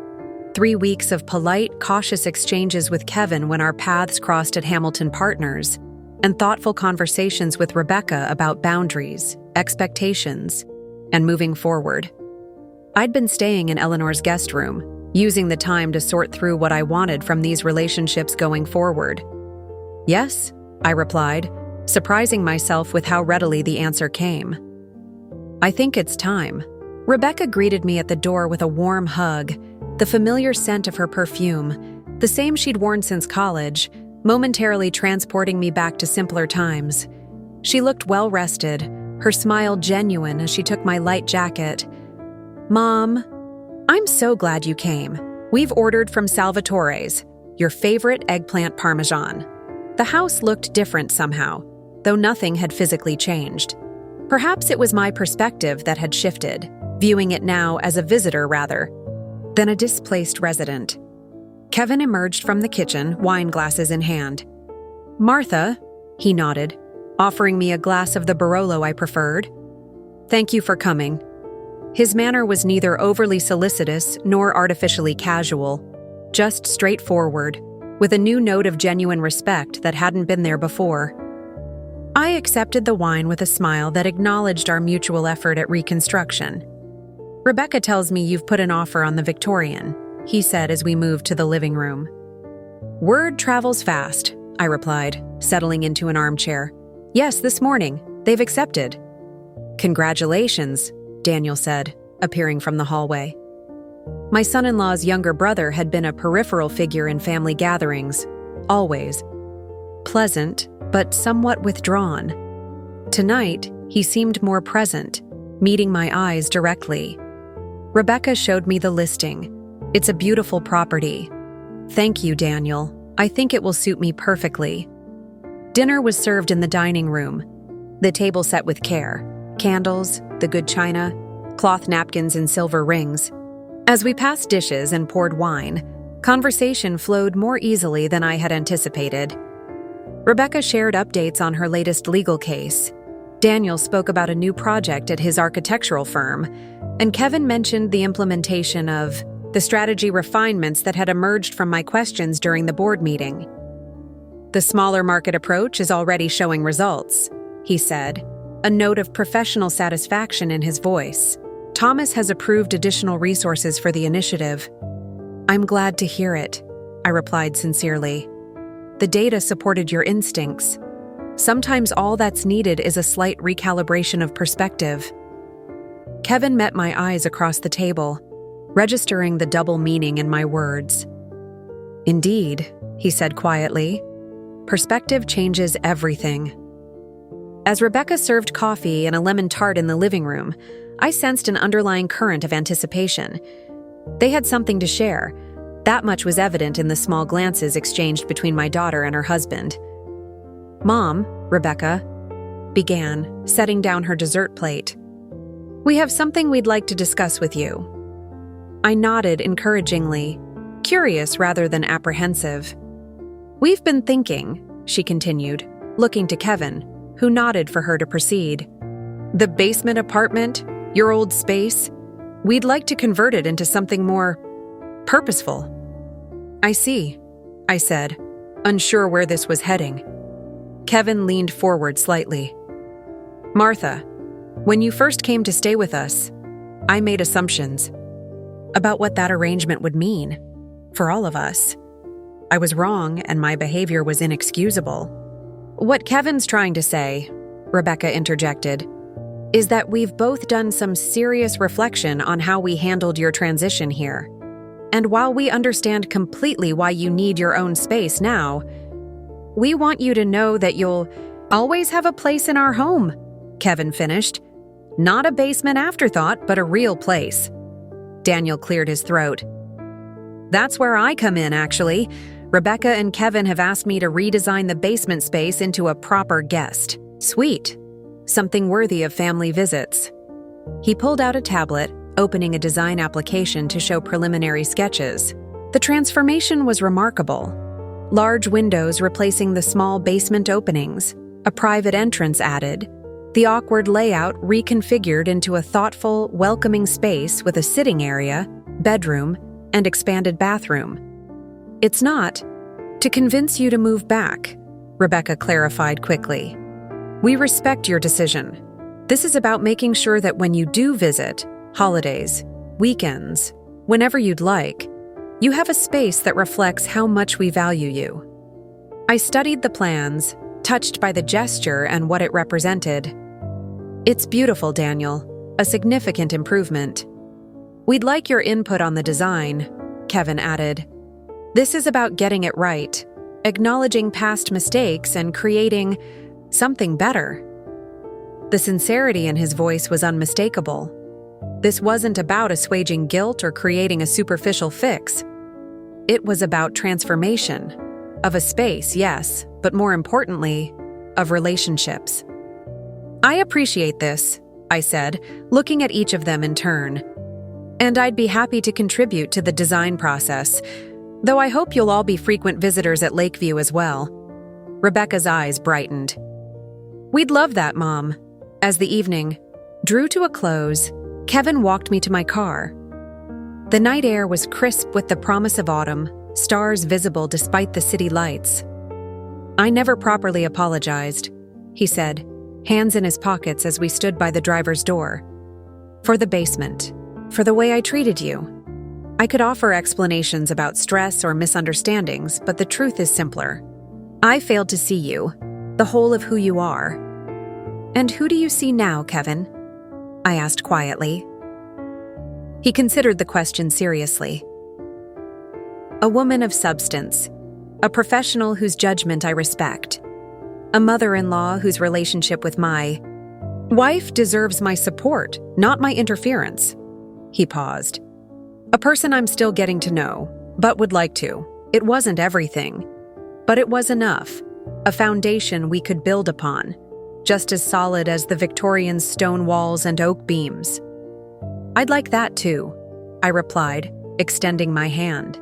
3 weeks of polite, cautious exchanges with Kevin when our paths crossed at Hamilton Partners, and thoughtful conversations with Rebecca about boundaries, expectations, and moving forward. I'd been staying in Eleanor's guest room, using the time to sort through what I wanted from these relationships going forward. Yes, I replied, surprising myself with how readily the answer came. I think it's time. Rebecca greeted me at the door with a warm hug, the familiar scent of her perfume, the same she'd worn since college, momentarily transporting me back to simpler times. She looked well-rested, her smile genuine as she took my light jacket. Mom, I'm so glad you came. We've ordered from Salvatore's, your favorite eggplant parmesan. The house looked different somehow, though nothing had physically changed. Perhaps it was my perspective that had shifted, viewing it now as a visitor rather than a displaced resident. Kevin emerged from the kitchen, wine glasses in hand. Martha, he nodded, offering me a glass of the Barolo I preferred. Thank you for coming. His manner was neither overly solicitous nor artificially casual, just straightforward, with a new note of genuine respect that hadn't been there before. I accepted the wine with a smile that acknowledged our mutual effort at reconstruction. Rebecca tells me you've put an offer on the Victorian, he said as we moved to the living room. Word travels fast, I replied, settling into an armchair. Yes, this morning. They've accepted. Congratulations, Daniel said, appearing from the hallway. My son-in-law's younger brother had been a peripheral figure in family gatherings, always. Pleasant, but somewhat withdrawn. Tonight, he seemed more present, meeting my eyes directly. Rebecca showed me the listing. It's a beautiful property. Thank you, Daniel. I think it will suit me perfectly. Dinner was served in the dining room, the table set with care, candles, the good china, cloth napkins and silver rings. As we passed dishes and poured wine, conversation flowed more easily than I had anticipated. Rebecca shared updates on her latest legal case. Daniel spoke about a new project at his architectural firm, and Kevin mentioned the implementation of the strategy refinements that had emerged from my questions during the board meeting. The smaller market approach is already showing results, he said, a note of professional satisfaction in his voice. Thomas has approved additional resources for the initiative. I'm glad to hear it, I replied sincerely. The data supported your instincts. Sometimes all that's needed is a slight recalibration of perspective. Kevin met my eyes across the table, registering the double meaning in my words. Indeed, he said quietly, perspective changes everything. As Rebecca served coffee and a lemon tart in the living room, I sensed an underlying current of anticipation. They had something to share. That much was evident in the small glances exchanged between my daughter and her husband. Mom, Rebecca began, setting down her dessert plate. We have something we'd like to discuss with you. I nodded encouragingly, curious rather than apprehensive. "We've been thinking," she continued, looking to Kevin, who nodded for her to proceed. "The basement apartment, your old space, we'd like to convert it into something more purposeful." "I see," I said, unsure where this was heading. Kevin leaned forward slightly. "Martha, when you first came to stay with us, I made assumptions about what that arrangement would mean for all of us. I was wrong, and my behavior was inexcusable." "What Kevin's trying to say," Rebecca interjected, "is that we've both done some serious reflection on how we handled your transition here. And while we understand completely why you need your own space now, we want you to know that you'll always have a place in our home," Kevin finished. "Not a basement afterthought, but a real place." Daniel cleared his throat. "That's where I come in, actually. Rebecca and Kevin have asked me to redesign the basement space into a proper guest suite, something worthy of family visits." He pulled out a tablet, opening a design application to show preliminary sketches. The transformation was remarkable. Large windows replacing the small basement openings, a private entrance added, the awkward layout reconfigured into a thoughtful, welcoming space with a sitting area, bedroom, and expanded bathroom. "It's not to convince you to move back," Rebecca clarified quickly. "We respect your decision. This is about making sure that when you do visit, holidays, weekends, whenever you'd like, you have a space that reflects how much we value you." I studied the plans, touched by the gesture and what it represented. "It's beautiful, Daniel, a significant improvement. We'd like your input on the design," Kevin added. "This is about getting it right, acknowledging past mistakes and creating something better." The sincerity in his voice was unmistakable. This wasn't about assuaging guilt or creating a superficial fix. It was about transformation. Of a space, yes, but more importantly, of relationships. "I appreciate this," I said, looking at each of them in turn. "And I'd be happy to contribute to the design process, though I hope you'll all be frequent visitors at Lakeview as well." Rebecca's eyes brightened. "We'd love that, Mom." As the evening drew to a close, Kevin walked me to my car. The night air was crisp with the promise of autumn, stars visible despite the city lights. "I never properly apologized," he said, hands in his pockets as we stood by the driver's door. "For the basement, for the way I treated you. I could offer explanations about stress or misunderstandings, but the truth is simpler. I failed to see you, the whole of who you are." "And who do you see now, Kevin?" I asked quietly. He considered the question seriously. "A woman of substance, a professional whose judgment I respect, a mother-in-law whose relationship with my wife deserves my support, not my interference." He paused. "A person I'm still getting to know, but would like to. It wasn't everything, but it was enough, a foundation we could build upon, just as solid as the Victorian stone walls and oak beams." "I'd like that too," I replied, extending my hand.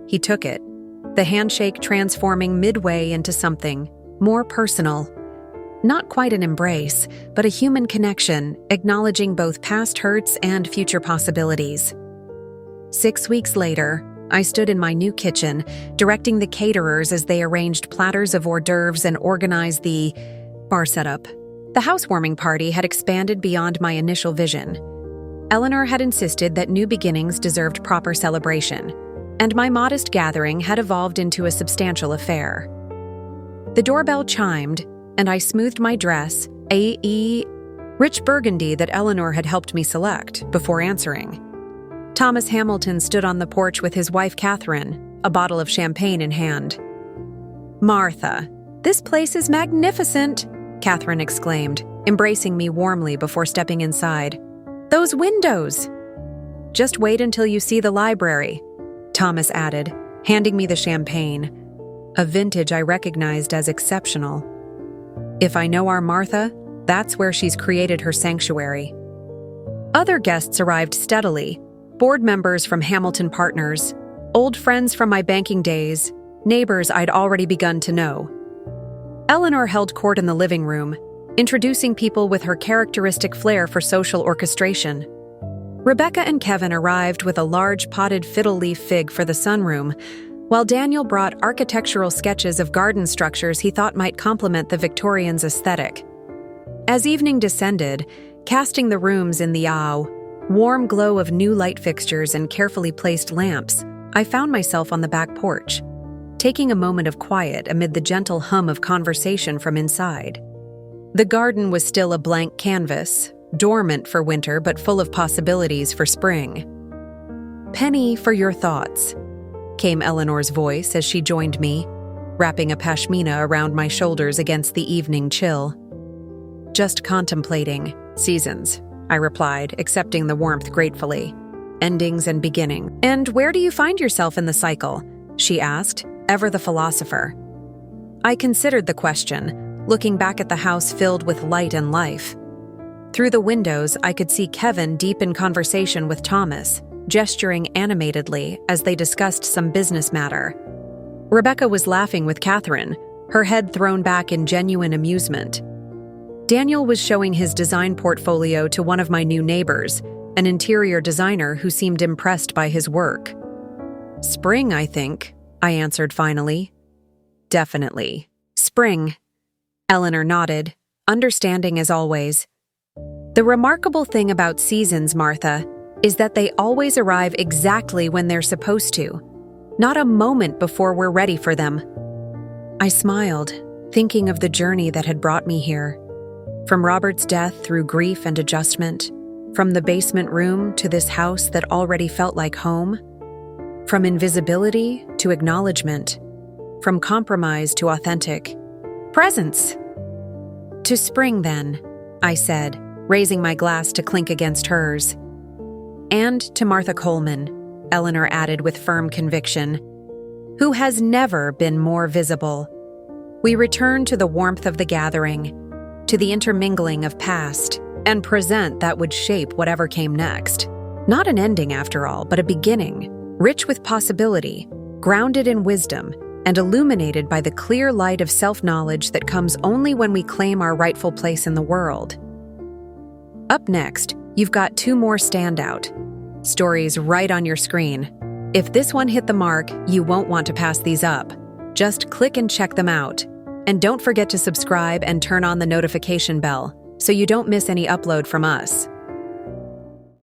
He took it, the handshake transforming midway into something more personal. Not quite an embrace, but a human connection, acknowledging both past hurts and future possibilities. 6 weeks later, I stood in my new kitchen, directing the caterers as they arranged platters of hors d'oeuvres and organized the bar setup. The housewarming party had expanded beyond my initial vision. Eleanor had insisted that new beginnings deserved proper celebration, and my modest gathering had evolved into a substantial affair. The doorbell chimed, and I smoothed my dress, a rich burgundy that Eleanor had helped me select, before answering. Thomas Hamilton stood on the porch with his wife Catherine, a bottle of champagne in hand. "Martha, this place is magnificent," Catherine exclaimed, embracing me warmly before stepping inside. "Those windows!" "Just wait until you see the library," Thomas added, handing me the champagne, a vintage I recognized as exceptional. If I know our Martha, that's where she's created her sanctuary. Other guests arrived steadily, Board members from Hamilton Partners, old friends from my banking days, neighbors I'd already begun to know. Eleanor held court in the living room, introducing people with her characteristic flair for social orchestration. Rebecca and Kevin arrived with a large potted fiddle leaf fig for the sunroom, while Daniel brought architectural sketches of garden structures he thought might complement the Victorians' aesthetic. As evening descended, casting the rooms in the warm glow of new light fixtures and carefully placed lamps, I found myself on the back porch, taking a moment of quiet amid the gentle hum of conversation from inside. The garden was still a blank canvas, dormant for winter but full of possibilities for spring. "Penny, for your thoughts," came Eleanor's voice as she joined me, wrapping a pashmina around my shoulders against the evening chill. "Just contemplating seasons," I replied, accepting the warmth gratefully. "Endings and beginning." "And where do you find yourself in the cycle?" she asked, ever the philosopher. I considered the question, looking back at the house filled with light and life. Through the windows, I could see Kevin deep in conversation with Thomas, gesturing animatedly as they discussed some business matter. Rebecca was laughing with Catherine, her head thrown back in genuine amusement. Daniel was showing his design portfolio to one of my new neighbors, an interior designer who seemed impressed by his work. "Spring, I think," I answered finally. "Definitely. Spring." Eleanor nodded, understanding as always. "The remarkable thing about seasons, Martha, is that they always arrive exactly when they're supposed to, not a moment before we're ready for them." I smiled, thinking of the journey that had brought me here. From Robert's death through grief and adjustment, from the basement room to this house that already felt like home, from invisibility to acknowledgement, from compromise to authentic presence. "To spring, then," I said, raising my glass to clink against hers. "And to Martha Coleman," Eleanor added with firm conviction, "who has never been more visible." We returned to the warmth of the gathering, to the intermingling of past and present that would shape whatever came next. Not an ending, after all, but a beginning, rich with possibility, grounded in wisdom, and illuminated by the clear light of self-knowledge that comes only when we claim our rightful place in the world. Up next, you've got 2 more standout stories right on your screen. If this one hit the mark, you won't want to pass these up. Just click and check them out. And don't forget to subscribe and turn on the notification bell so you don't miss any upload from us.